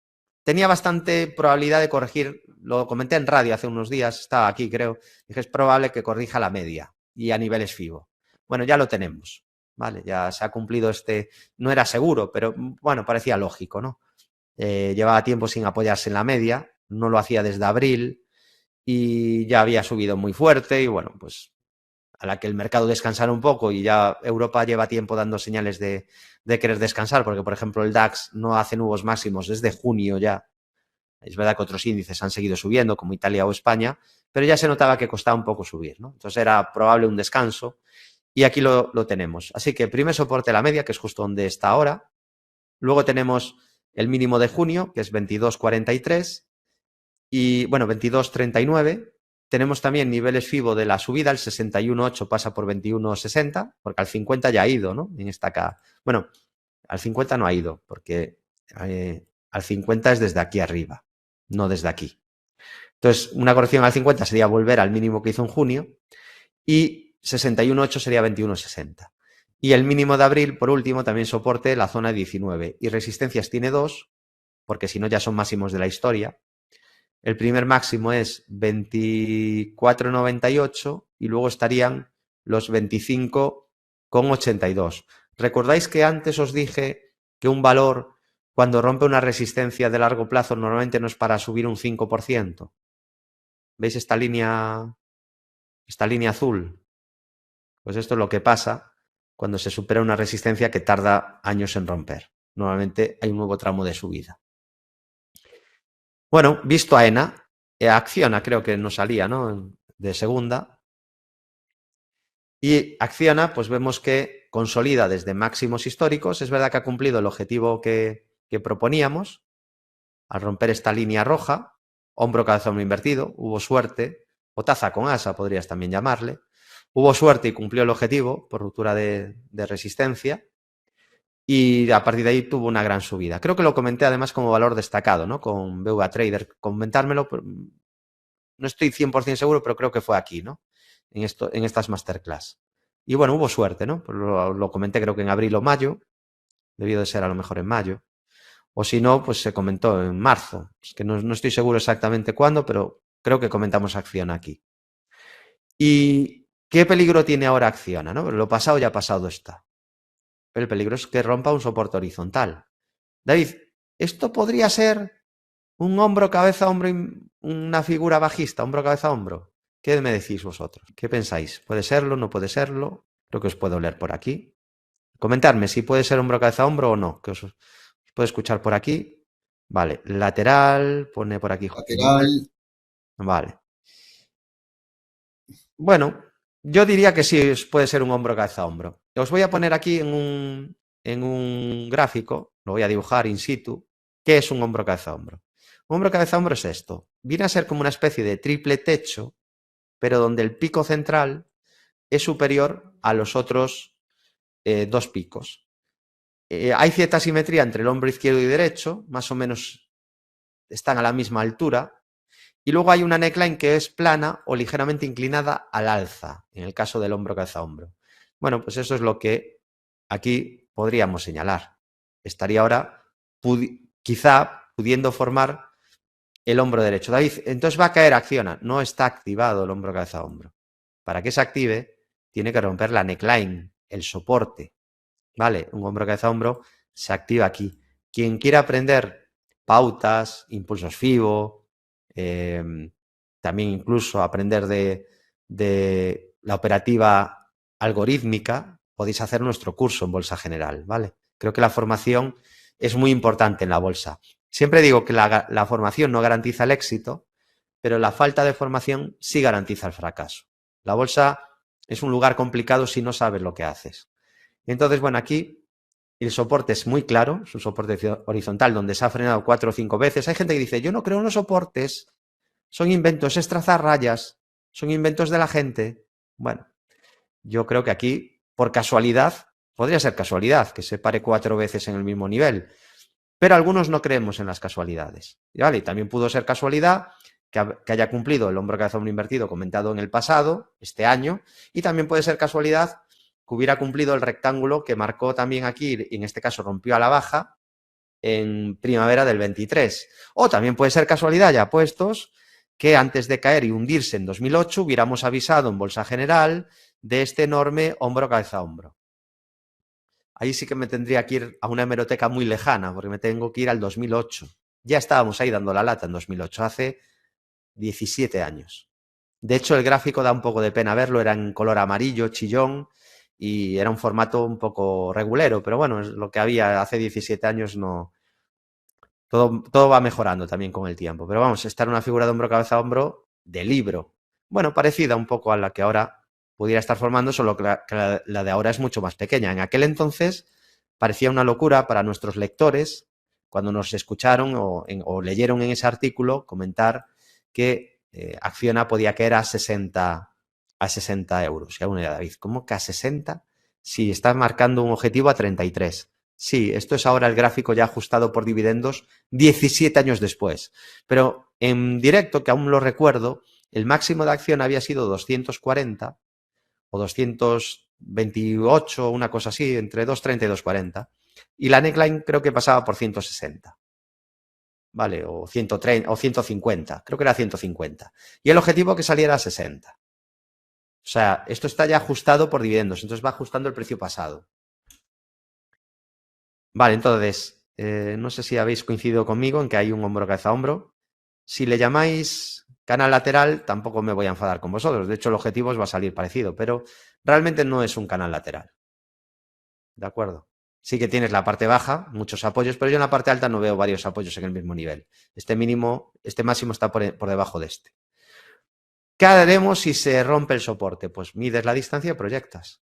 Tenía bastante probabilidad de corregir, lo comenté en radio hace unos días, estaba aquí creo, dije es probable que corrija la media y a niveles FIBO. Bueno, ya lo tenemos, ¿vale? Ya se ha cumplido no era seguro, pero bueno, parecía lógico, ¿no? Llevaba tiempo sin apoyarse en la media, no lo hacía desde abril y ya había subido muy fuerte y bueno, pues a la que el mercado descansara un poco y ya Europa lleva tiempo dando señales de querer descansar, porque por ejemplo el DAX no hace nuevos máximos desde junio ya. Es verdad que otros índices han seguido subiendo, como Italia o España, pero ya se notaba que costaba un poco subir, ¿no? Entonces era probable un descanso y aquí lo tenemos. Así que primer soporte la media, que es justo donde está ahora. Luego tenemos el mínimo de junio, que es 22,43 y, bueno, 22,39. Tenemos también niveles FIBO de la subida, el 61,8 pasa por 21,60, porque al 50 ya ha ido, ¿no? En esta acá. Bueno, al 50 no ha ido, porque al 50 es desde aquí arriba, no desde aquí. Entonces, una corrección al 50 sería volver al mínimo que hizo en junio y 61,8 sería 21,60. Y el mínimo de abril, por último, también soporte la zona 19. Y resistencias tiene 2, porque si no ya son máximos de la historia. El primer máximo es 24,98 y luego estarían los 25,82. ¿Recordáis que antes os dije que un valor, cuando rompe una resistencia de largo plazo, normalmente no es para subir un 5%? ¿Veis esta línea azul? Pues esto es lo que pasa cuando se supera una resistencia que tarda años en romper. Normalmente hay un nuevo tramo de subida. Bueno, visto AENA, Acciona creo que no salía, ¿no? De segunda. Y Acciona, pues vemos que consolida desde máximos históricos. Es verdad que ha cumplido el objetivo que proponíamos al romper esta línea roja. Hombro, cabeza, hombro invertido. Hubo suerte. O taza con asa, podrías también llamarle. Hubo suerte y cumplió el objetivo por ruptura de resistencia. Y a partir de ahí tuvo una gran subida. Creo que lo comenté además como valor destacado, ¿no? Con BVA Trader. Comentármelo, no estoy 100% seguro, pero creo que fue aquí, ¿no? En estas masterclass. Y bueno, hubo suerte, ¿no? Pues lo comenté creo que en abril o mayo. Debió de ser a lo mejor en mayo. O si no, pues se comentó en marzo. Es que no estoy seguro exactamente cuándo, pero creo que comentamos acción aquí. ¿Y ¿Qué peligro tiene ahora Acciona, ¿no? Lo pasado ya pasado está. Pero el peligro es que rompa un soporte horizontal. David, ¿esto podría ser un hombro, cabeza, hombro, una figura bajista, hombro, cabeza, hombro? ¿Qué me decís vosotros? ¿Qué pensáis? ¿Puede serlo? ¿No puede serlo? Creo que os puedo leer por aquí. Comentadme si puede ser hombro, cabeza, hombro o no, que os puedo escuchar por aquí. Vale, lateral, pone por aquí. Lateral. Vale. Bueno, yo diría que sí puede ser un hombro, cabeza, hombro. Os voy a poner aquí en un gráfico, lo voy a dibujar in situ, qué es un hombro, cabeza, hombro. Un hombro, cabeza, hombro es esto. Viene a ser como una especie de triple techo, pero donde el pico central es superior a los otros dos picos. Hay cierta simetría entre el hombro izquierdo y derecho, más o menos están a la misma altura, y luego hay una neckline que es plana o ligeramente inclinada al alza, en el caso del hombro cabeza hombro. Bueno, pues eso es lo que aquí podríamos señalar. Estaría ahora quizá pudiendo formar el hombro derecho. David, entonces va a caer, acciona. No está activado el hombro cabeza hombro. Para que se active, tiene que romper la neckline, el soporte. ¿Vale? Un hombro cabeza hombro se activa aquí. Quien quiera aprender pautas, impulsos FIBO, también incluso aprender de la operativa algorítmica, podéis hacer nuestro curso en Bolsa General, ¿vale? Creo que la formación es muy importante en la bolsa. Siempre digo que la formación no garantiza el éxito, pero la falta de formación sí garantiza el fracaso. La bolsa es un lugar complicado si no sabes lo que haces. Entonces, bueno, aquí el soporte es muy claro, es un soporte horizontal donde se ha frenado 4 o 5 veces. Hay gente que dice, yo no creo en los soportes, son inventos, es trazar rayas, son inventos de la gente. Bueno, yo creo que aquí, por casualidad, podría ser casualidad, que se pare 4 veces en el mismo nivel, pero algunos no creemos en las casualidades. ¿Vale? Y también pudo ser casualidad que haya cumplido el hombro cabeza hombro invertido comentado en el pasado, este año, y también puede ser casualidad que hubiera cumplido el rectángulo que marcó también aquí, y en este caso rompió a la baja, en primavera del 23. O también puede ser casualidad, ya puestos, que antes de caer y hundirse en 2008 hubiéramos avisado en Bolsa General de este enorme hombro cabeza hombro. Ahí sí que me tendría que ir a una hemeroteca muy lejana, porque me tengo que ir al 2008. Ya estábamos ahí dando la lata en 2008, hace 17 años. De hecho, el gráfico da un poco de pena verlo, era en color amarillo, chillón, y era un formato un poco regulero, pero bueno, es lo que había hace 17 años. No. Todo va mejorando también con el tiempo, pero vamos, esta era una figura de hombro cabeza a hombro de libro. Bueno, parecida un poco a la que ahora pudiera estar formando, solo que la de ahora es mucho más pequeña. En aquel entonces parecía una locura para nuestros lectores cuando nos escucharon o leyeron en ese artículo comentar que Acciona podía caer a 60 euros. Y aún era David, ¿cómo que a 60? Si está marcando un objetivo a 33. Sí, esto es ahora el gráfico ya ajustado por dividendos 17 años después. Pero en directo, que aún lo recuerdo, el máximo de acción había sido 240 o 228, una cosa así, entre 230 y 240. Y la neckline creo que pasaba por 160. ¿Vale? O 130 o 150. Creo que era 150. Y el objetivo que saliera a 60. O sea, esto está ya ajustado por dividendos, entonces va ajustando el precio pasado. Vale, entonces, no sé si habéis coincidido conmigo en que hay un hombro cabeza a hombro. Si le llamáis canal lateral, tampoco me voy a enfadar con vosotros. De hecho, el objetivo os va a salir parecido, pero realmente no es un canal lateral. ¿De acuerdo? Sí que tienes la parte baja, muchos apoyos, pero yo en la parte alta no veo varios apoyos en el mismo nivel. Este máximo está por debajo de este. ¿Qué haremos si se rompe el soporte? Pues mides la distancia y proyectas.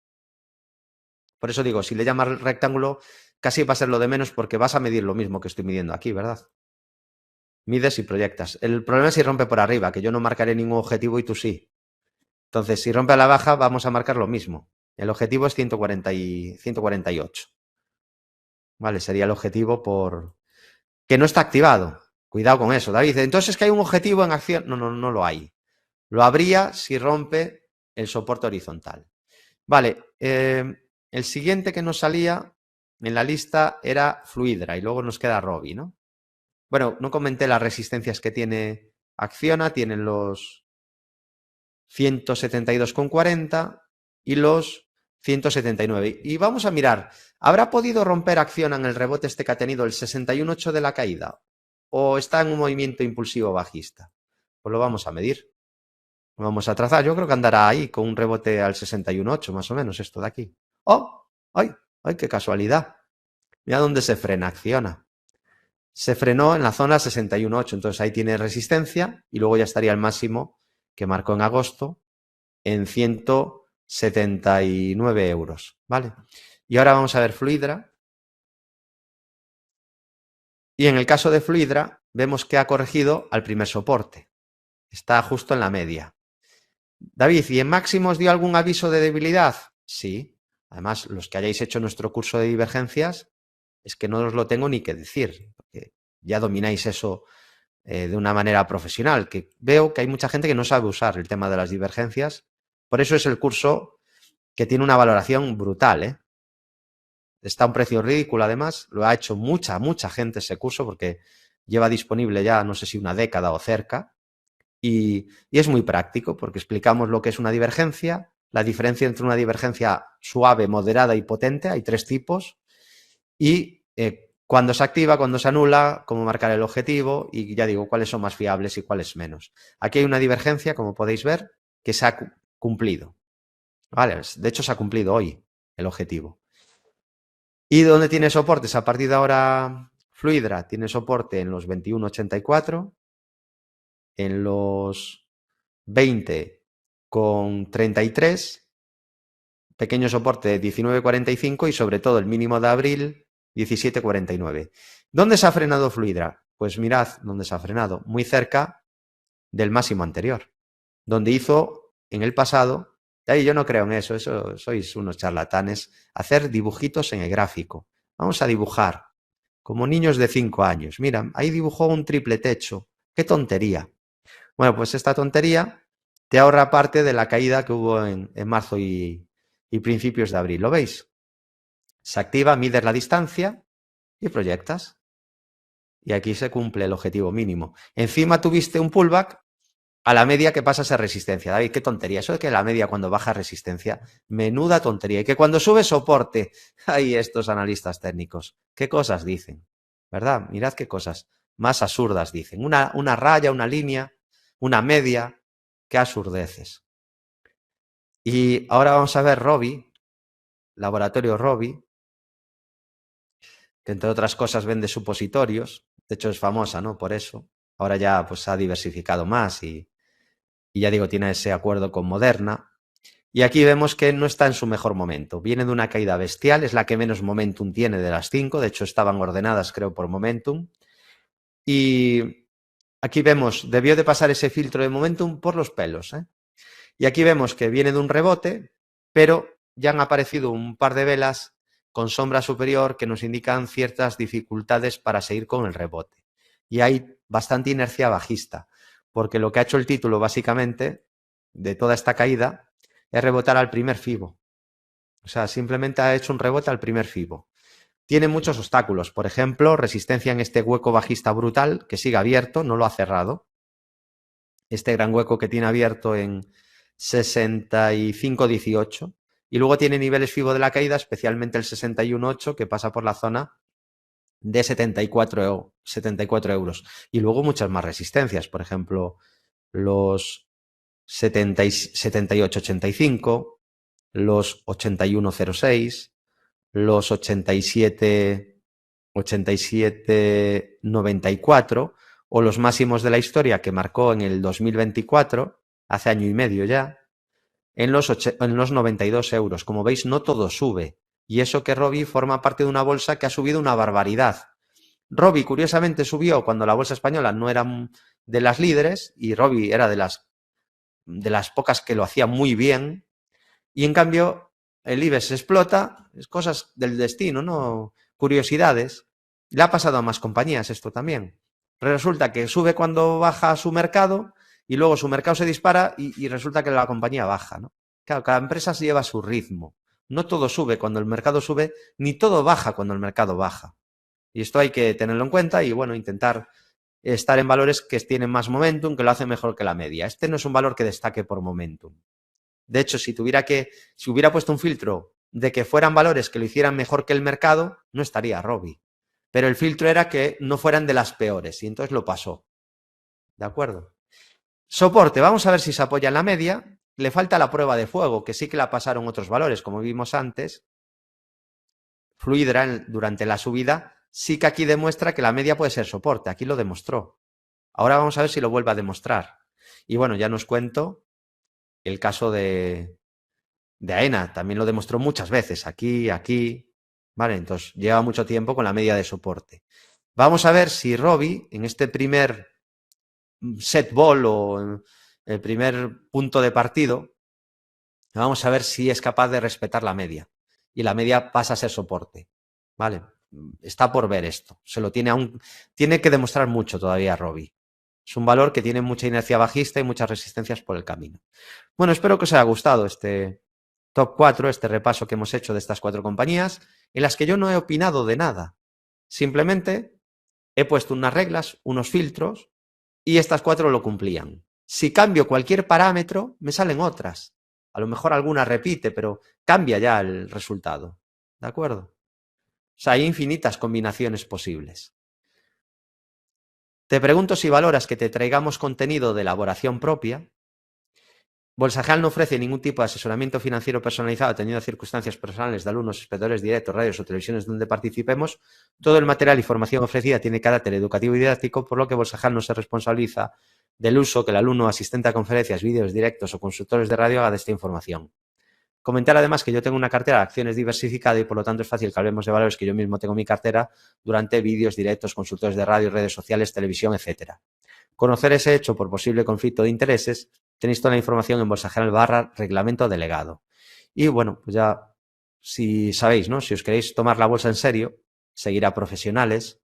Por eso digo, si le llamas rectángulo, casi va a ser lo de menos porque vas a medir lo mismo que estoy midiendo aquí, ¿verdad? Mides y proyectas. El problema es si rompe por arriba, que yo no marcaré ningún objetivo y tú sí. Entonces, si rompe a la baja, vamos a marcar lo mismo. El objetivo es 148. Vale, sería el objetivo por... que no está activado. Cuidado con eso, David. Entonces, ¿que hay un objetivo en acción? No, no, no lo hay. Lo habría si rompe el soporte horizontal. Vale, el siguiente que nos salía en la lista era Fluidra y luego nos queda Robi, ¿no? Bueno, no comenté las resistencias que tiene Acciona, tienen 172,40 y los 179. Y vamos a mirar, ¿habrá podido romper acción en el rebote este que ha tenido el 61,8 de la caída? ¿O está en un movimiento impulsivo bajista? Pues lo vamos a medir. Lo vamos a trazar. Yo creo que andará ahí con un rebote al 61,8 más o menos esto de aquí. ¡Oh! ¡Ay! ¡Ay, qué casualidad! Mira dónde se frena, acciona. Se frenó en la zona 61,8, entonces ahí tiene resistencia y luego ya estaría el máximo que marcó en agosto en 179 euros, ¿vale? Y ahora vamos a ver Fluidra. Y en el caso de Fluidra vemos que ha corregido al primer soporte. Está justo en la media. David, ¿y en máximos dio algún aviso de debilidad? Sí. Además, los que hayáis hecho nuestro curso de divergencias, es que no os lo tengo ni que decir, porque ya domináis eso de una manera profesional, que veo que hay mucha gente que no sabe usar el tema de las divergencias. Por eso es el curso que tiene una valoración brutal, ¿eh? Está a un precio ridículo, además. Lo ha hecho mucha gente ese curso, porque lleva disponible ya, no sé si una década o cerca. Y es muy práctico, porque explicamos lo que es una divergencia, la diferencia entre una divergencia suave, moderada y potente. Hay 3 tipos. Y cuándo se activa, cuándo se anula, cómo marcar el objetivo y ya digo cuáles son más fiables y cuáles menos. Aquí hay una divergencia, como podéis ver, que se ha cumplido. ¿Vale? De hecho, se ha cumplido hoy el objetivo. ¿Y dónde tiene soportes? A partir de ahora, Fluidra tiene soporte en los 21,84, en los 20,33, pequeño soporte de 19,45 y sobre todo el mínimo de abril 17,49. ¿Dónde se ha frenado Fluidra? Pues mirad dónde se ha frenado, muy cerca del máximo anterior, donde hizo en el pasado, y ahí yo no creo en eso sois unos charlatanes, hacer dibujitos en el gráfico. Vamos a dibujar, como niños de 5 años. Mira, ahí dibujó un triple techo. ¡Qué tontería! Bueno, pues esta tontería te ahorra parte de la caída que hubo en marzo y principios de abril. ¿Lo veis? Se activa, mides la distancia y proyectas. Y aquí se cumple el objetivo mínimo. Encima tuviste un pullback a la media que pasa a ser resistencia. David, qué tontería. Eso de que la media cuando baja resistencia, menuda tontería. Y que cuando sube soporte, hay estos analistas técnicos. ¿Qué cosas dicen? ¿Verdad? Mirad qué cosas más absurdas dicen. Una raya, una línea, una media. Qué absurdeces. Y ahora vamos a ver Robi, laboratorio Robi, que entre otras cosas vende supositorios. De hecho es famosa, ¿no? Por eso. Ahora ya pues ha diversificado más y ya digo, tiene ese acuerdo con Moderna. Y aquí vemos que no está en su mejor momento. Viene de una caída bestial, es la que menos momentum tiene de las 5. De hecho estaban ordenadas, creo, por momentum. Y aquí vemos, debió de pasar ese filtro de momentum por los pelos, ¿eh? Y aquí vemos que viene de un rebote, pero ya han aparecido un par de velas con sombra superior que nos indican ciertas dificultades para seguir con el rebote. Y hay bastante inercia bajista, porque lo que ha hecho el título básicamente de toda esta caída es rebotar al primer FIBO. O sea, simplemente ha hecho un rebote al primer FIBO. Tiene muchos obstáculos, por ejemplo, resistencia en este hueco bajista brutal que sigue abierto, no lo ha cerrado. Este gran hueco que tiene abierto en 65,18 y luego tiene niveles FIBO de la caída, especialmente el 61,8 que pasa por la zona de 74 euros. Y luego muchas más resistencias, por ejemplo, los 78,85, los 81,06, los 87,94 o los máximos de la historia que marcó en el 2024, hace año y medio ya, en los 92 euros. Como veis, no todo sube. Y eso que Robi forma parte de una bolsa que ha subido una barbaridad. Robi, curiosamente, subió cuando la bolsa española no era de las líderes y Robi era de las pocas que lo hacía muy bien. Y en cambio, el IBEX explota. Es cosas del destino, ¿no? Curiosidades. Le ha pasado a más compañías esto también. Resulta que sube cuando baja su mercado y luego su mercado se dispara y resulta que la compañía baja, ¿no? Claro, cada empresa se lleva su ritmo. No todo sube cuando el mercado sube, ni todo baja cuando el mercado baja. Y esto hay que tenerlo en cuenta y, bueno, intentar estar en valores que tienen más momentum, que lo hacen mejor que la media. Este no es un valor que destaque por momentum. De hecho, si hubiera puesto un filtro de que fueran valores que lo hicieran mejor que el mercado, no estaría Robi. Pero el filtro era que no fueran de las peores y entonces lo pasó. ¿De acuerdo? Soporte, vamos a ver si se apoya en la media. Le falta la prueba de fuego, que sí que la pasaron otros valores, como vimos antes. Fluidra, durante la subida, sí que aquí demuestra que la media puede ser soporte. Aquí lo demostró. Ahora vamos a ver si lo vuelve a demostrar. Y bueno, ya nos cuento el caso de AENA. También lo demostró muchas veces. Aquí. Vale, entonces lleva mucho tiempo con la media de soporte. Vamos a ver si Robi, en este primer set ball o el primer punto de partido, vamos a ver si es capaz de respetar la media. Y la media pasa a ser soporte. Vale, está por ver esto. Tiene que demostrar mucho todavía Robi. Es un valor que tiene mucha inercia bajista y muchas resistencias por el camino. Bueno, espero que os haya gustado este top 4, este repaso que hemos hecho de estas 4 compañías, en las que yo no he opinado de nada. Simplemente he puesto unas reglas, unos filtros, y estas 4 lo cumplían. Si cambio cualquier parámetro, me salen otras. A lo mejor alguna repite, pero cambia ya el resultado. ¿De acuerdo? O sea, hay infinitas combinaciones posibles. Te pregunto si valoras que te traigamos contenido de elaboración propia. Bolsa Real no ofrece ningún tipo de asesoramiento financiero personalizado atendiendo a circunstancias personales de alumnos, espectadores directos, radios o televisiones donde participemos. Todo el material y formación ofrecida tiene carácter educativo y didáctico, por lo que Bolsa Real no se responsabiliza del uso que el alumno, asistente a conferencias, vídeos directos o consultores de radio haga de esta información. Comentar además que yo tengo una cartera de acciones diversificada y por lo tanto es fácil que hablemos de valores que yo mismo tengo en mi cartera durante vídeos directos, consultores de radio, redes sociales, televisión, etcétera. Conocer ese hecho por posible conflicto de intereses, tenéis toda la información en Bolsa General / reglamento delegado. Y bueno, pues ya si sabéis, ¿no? Si os queréis tomar la bolsa en serio, seguir a profesionales,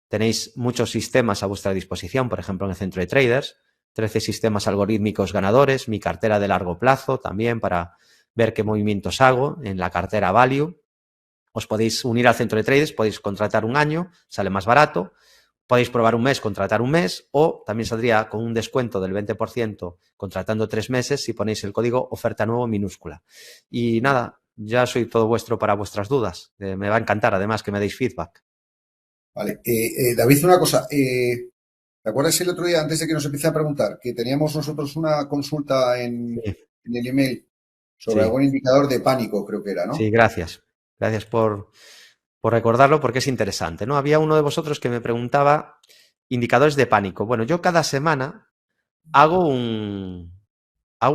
tenéis muchos sistemas a vuestra disposición, por ejemplo en el centro de traders, 13 sistemas algorítmicos ganadores, mi cartera de largo plazo también para ver qué movimientos hago en la cartera Value. Os podéis unir al centro de traders, podéis contratar un año, sale más barato. Podéis probar un mes, contratar un mes, o también saldría con un descuento del 20% contratando 3 meses si ponéis el código oferta nuevo minúscula. Y nada, ya soy todo vuestro para vuestras dudas. Me va a encantar además que me deis feedback. Vale. David, una cosa. ¿Te acuerdas el otro día, antes de que nos empiece a preguntar, que teníamos nosotros una consulta Sí, en el email sobre sí, algún indicador de pánico, creo que era, sí, ¿no? gracias. Gracias por recordarlo porque es interesante, ¿no? Había uno de vosotros que me preguntaba indicadores de pánico. Bueno, yo cada semana hago un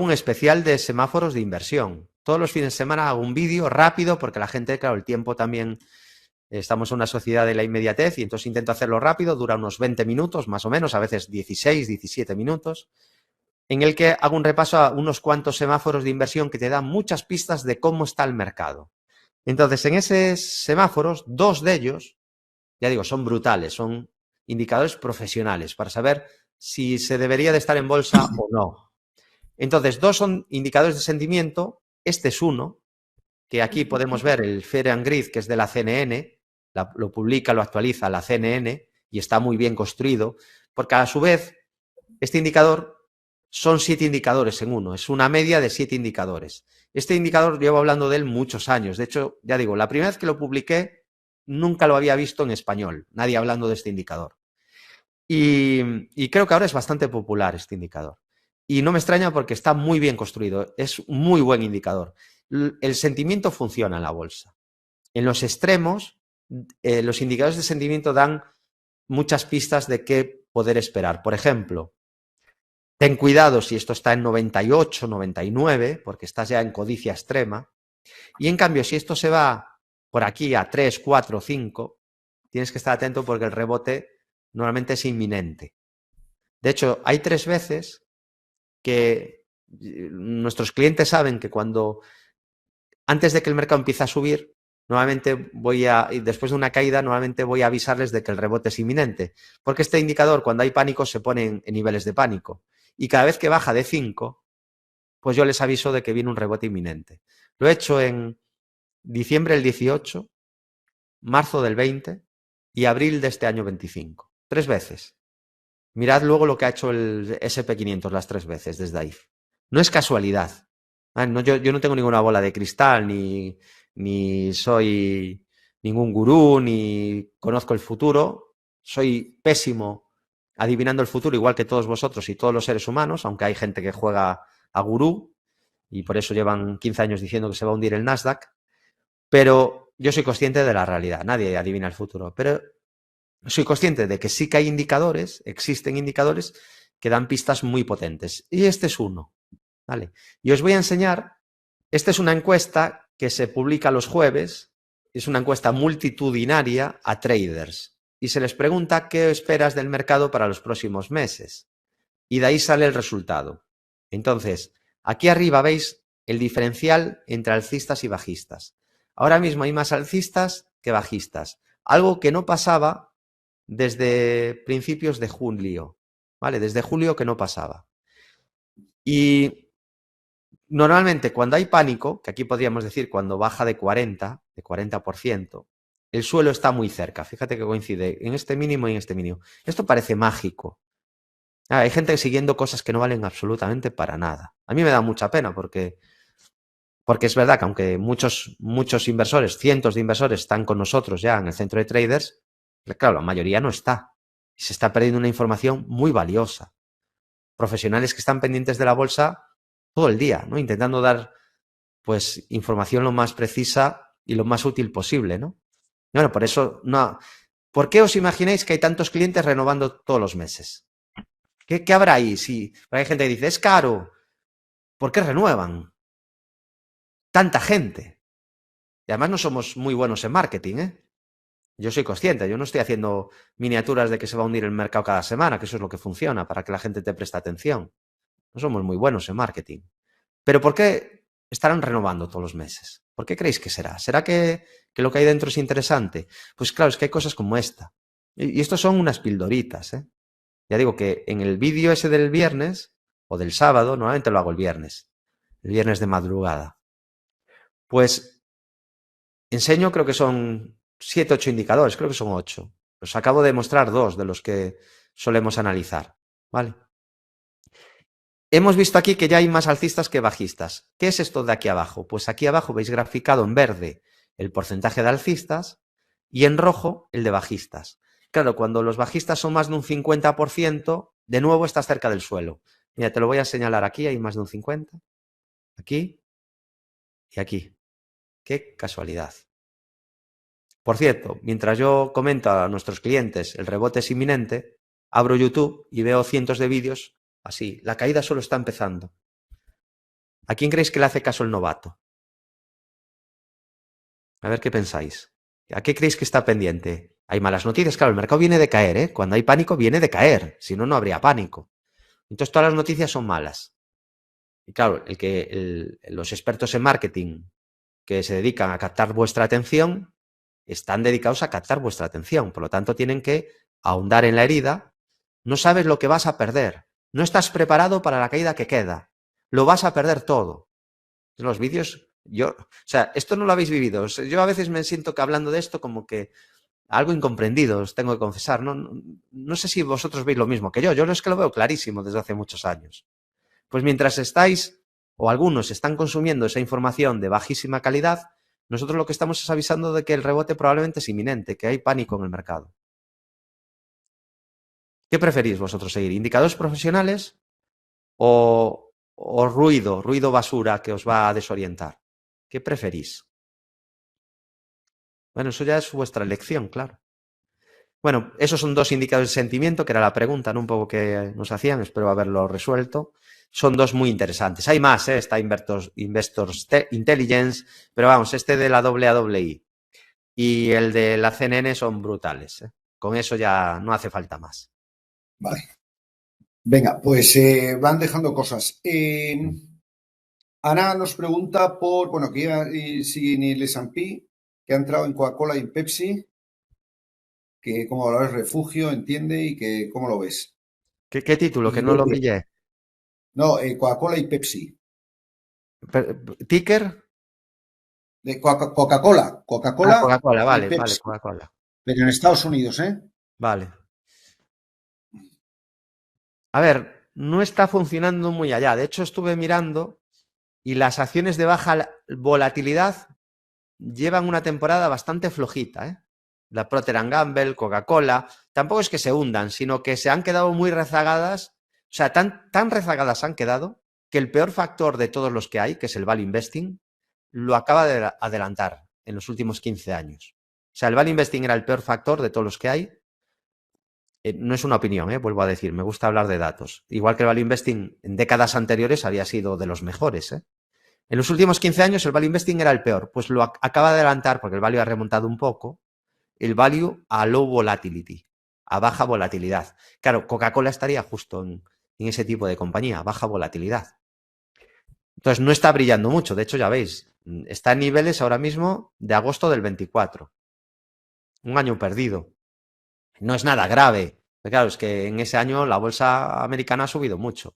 especial de semáforos de inversión. Todos los fines de semana hago un vídeo rápido porque la gente, claro, el tiempo también, estamos en una sociedad de la inmediatez y entonces intento hacerlo rápido, dura unos 20 minutos más o menos, a veces 16, 17 minutos, en el que hago un repaso a unos cuantos semáforos de inversión que te dan muchas pistas de cómo está el mercado. Entonces, en esos semáforos, 2 de ellos, ya digo, son brutales, son indicadores profesionales para saber si se debería de estar en bolsa o no. Entonces, 2 son indicadores de sentimiento. Este es uno, que aquí podemos ver el Fear and Greed, que es de la CNN, lo publica, lo actualiza la CNN y está muy bien construido, porque a su vez, este indicador son 7 indicadores en uno, es una media de 7 indicadores. Este indicador llevo hablando de él muchos años. De hecho, ya digo, la primera vez que lo publiqué, nunca lo había visto en español, nadie hablando de este indicador. Y creo que ahora es bastante popular este indicador. Y no me extraña porque está muy bien construido, es un muy buen indicador. El sentimiento funciona en la bolsa. En los extremos, los indicadores de sentimiento dan muchas pistas de qué poder esperar. Por ejemplo, ten cuidado si esto está en 98, 99, porque estás ya en codicia extrema. Y en cambio, si esto se va por aquí a 3, 4, 5, tienes que estar atento porque el rebote normalmente es inminente. De hecho, hay 3 veces que nuestros clientes saben que antes de que el mercado empiece a subir, normalmente después de una caída, normalmente voy a avisarles de que el rebote es inminente. Porque este indicador, cuando hay pánico, se pone en niveles de pánico. Y cada vez que baja de 5, pues yo les aviso de que viene un rebote inminente. Lo he hecho en diciembre del 18, marzo del 20 y abril de este año 25. 3 veces. Mirad luego lo que ha hecho el SP500 las 3 veces desde ahí. No es casualidad. No, yo no tengo ninguna bola de cristal, ni soy ningún gurú, ni conozco el futuro. Soy pésimo adivinando el futuro, igual que todos vosotros y todos los seres humanos, aunque hay gente que juega a gurú y por eso llevan 15 años diciendo que se va a hundir el Nasdaq. Pero yo soy consciente de la realidad. Nadie adivina el futuro. Pero soy consciente de que sí que hay indicadores, existen indicadores que dan pistas muy potentes. Y este es uno. ¿Vale? Y os voy a enseñar, esta es una encuesta que se publica los jueves, es una encuesta multitudinaria a traders y se les pregunta qué esperas del mercado para los próximos meses. Y de ahí sale el resultado. Entonces, aquí arriba veis el diferencial entre alcistas y bajistas. Ahora mismo hay más alcistas que bajistas, algo que no pasaba desde principios de julio, ¿vale? Desde julio que no pasaba. Y normalmente cuando hay pánico, que aquí podríamos decir cuando baja de 40%, el suelo está muy cerca. Fíjate que coincide en este mínimo y en este mínimo. Esto parece mágico. Hay gente siguiendo cosas que no valen absolutamente para nada. A mí me da mucha pena porque es verdad que aunque muchos inversores, cientos de inversores están con nosotros ya en el centro de traders, claro, la mayoría no está. Y se está perdiendo una información muy valiosa. Profesionales que están pendientes de la bolsa todo el día, ¿no? Intentando dar, pues, información lo más precisa y lo más útil posible, ¿no? Bueno, por eso, no. ¿Por qué os imagináis que hay tantos clientes renovando todos los meses? ¿Qué habrá ahí? Si hay gente que dice, es caro. ¿Por qué renuevan? Tanta gente. Y además no somos muy buenos en marketing, ¿eh? Yo soy consciente, yo no estoy haciendo miniaturas de que se va a hundir el mercado cada semana, que eso es lo que funciona, para que la gente te preste atención. No somos muy buenos en marketing. Pero ¿por qué estarán renovando todos los meses? ¿Por qué creéis que será? ¿Será que lo que hay dentro es interesante? Pues claro, es que hay cosas como esta. Y esto son unas pildoritas, ¿eh? Ya digo que en el vídeo ese del viernes o del sábado, normalmente lo hago el viernes de madrugada, pues enseño, creo que son 7, 8 indicadores, creo que son 8. Os acabo de mostrar 2 de los que solemos analizar, ¿vale? Hemos visto aquí que ya hay más alcistas que bajistas. ¿Qué es esto de aquí abajo? Pues aquí abajo veis graficado en verde el porcentaje de alcistas y en rojo el de bajistas. Claro, cuando los bajistas son más de un 50%, de nuevo estás cerca del suelo. Mira, te lo voy a señalar aquí, hay más de un 50%, aquí y aquí. ¡Qué casualidad! Por cierto, mientras yo comento a nuestros clientes el rebote es inminente, abro YouTube y veo cientos de vídeos así. La caída solo está empezando. ¿A quién creéis que le hace caso el novato? A ver qué pensáis. ¿A qué creéis que está pendiente? Hay malas noticias, claro, el mercado viene de caer, ¿eh? Cuando hay pánico viene de caer, si no, no habría pánico. Entonces todas las noticias son malas. Y claro, los expertos en marketing que se dedican a captar vuestra atención están dedicados a captar vuestra atención. Por lo tanto, tienen que ahondar en la herida. No sabes lo que vas a perder. No estás preparado para la caída que queda. Lo vas a perder todo. Los vídeos, o sea, esto no lo habéis vivido. Yo a veces me siento que hablando de esto como que algo incomprendido, os tengo que confesar. No sé si vosotros veis lo mismo que yo. Yo es que lo veo clarísimo desde hace muchos años. Pues mientras estáis, o algunos están consumiendo esa información de bajísima calidad, nosotros lo que estamos es avisando de que el rebote probablemente es inminente, que hay pánico en el mercado. ¿Qué preferís vosotros seguir? ¿Indicadores profesionales o ruido basura que os va a desorientar? ¿Qué preferís? Bueno, eso ya es vuestra elección, claro. Bueno, esos son 2 indicadores de sentimiento, que era la pregunta, ¿no? Un poco que nos hacían, espero haberlo resuelto. Son 2 muy interesantes. Hay más, ¿eh? Está Investors Intelligence, pero vamos, este de la AAI y el de la CNN son brutales, ¿eh? Con eso ya no hace falta más. Vale. Venga, pues van dejando cosas. Ana nos pregunta por, bueno, que ya sigue en el S&P, que ha entrado en Coca-Cola y Pepsi, que cómo lo ves, refugio, entiende, y que cómo lo ves. ¿Qué título? Que Y no lo López. pillé. No, Coca-Cola y Pepsi. ¿Ticker? De Coca-Cola, Ah, Coca-Cola Coca-Cola, y vale, Pepsi. Coca-Cola. Pero en Estados Unidos, ¿eh? Vale. A ver, no está funcionando muy allá. De hecho, estuve mirando y las acciones de baja volatilidad llevan una temporada bastante flojita, ¿eh? La Procter Gamble, Coca-Cola, tampoco es que se hundan, sino que se han quedado muy rezagadas, o sea, tan rezagadas han quedado que el peor factor de todos los que hay, que es el value investing, lo acaba de adelantar en los últimos 15 años. O sea, el value investing era el peor factor de todos los que hay. No es una opinión, vuelvo a decir, me gusta hablar de datos. Igual que el value investing en décadas anteriores había sido de los mejores, ¿eh? En los últimos 15 años el value investing era el peor, pues lo acaba de adelantar porque el value ha remontado un poco, el value a low volatility, a baja volatilidad. Claro, Coca-Cola estaría justo en ese tipo de compañía, baja volatilidad. Entonces no está brillando mucho, de hecho ya veis, está en niveles ahora mismo de agosto del 24, un año perdido. No es nada grave, pero claro, es que en ese año la bolsa americana ha subido mucho.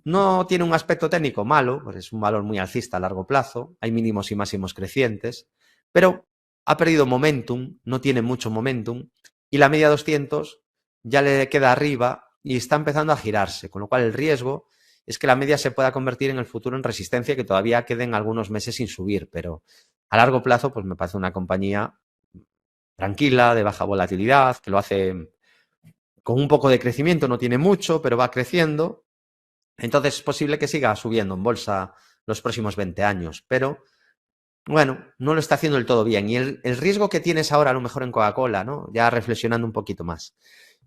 No tiene un aspecto técnico malo, pues es un valor muy alcista a largo plazo, hay mínimos y máximos crecientes, pero ha perdido momentum, no tiene mucho momentum, y la media 200 ya le queda arriba y está empezando a girarse, con lo cual el riesgo es que la media se pueda convertir en el futuro en resistencia y que todavía queden algunos meses sin subir, pero a largo plazo pues me parece una compañía tranquila, de baja volatilidad, que lo hace con un poco de crecimiento, no tiene mucho, pero va creciendo. Entonces es posible que siga subiendo en bolsa los próximos 20 años, pero bueno, no lo está haciendo del todo bien. Y el riesgo que tienes ahora, a lo mejor en Coca-Cola, ¿no? Ya reflexionando un poquito más,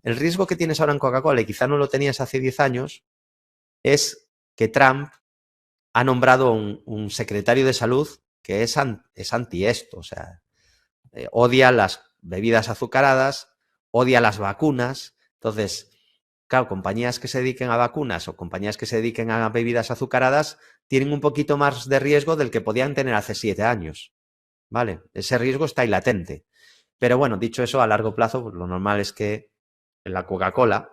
el riesgo que tienes ahora en Coca-Cola, y quizá no lo tenías hace 10 años, es que Trump ha nombrado un secretario de salud que es anti esto, o sea, odia las bebidas azucaradas, odia las vacunas. Entonces, claro, compañías que se dediquen a vacunas o compañías que se dediquen a bebidas azucaradas tienen un poquito más de riesgo del que podían tener hace 7 años. ¿Vale? Ese riesgo está ahí latente. Pero bueno, dicho eso, a largo plazo, pues lo normal es que la Coca-Cola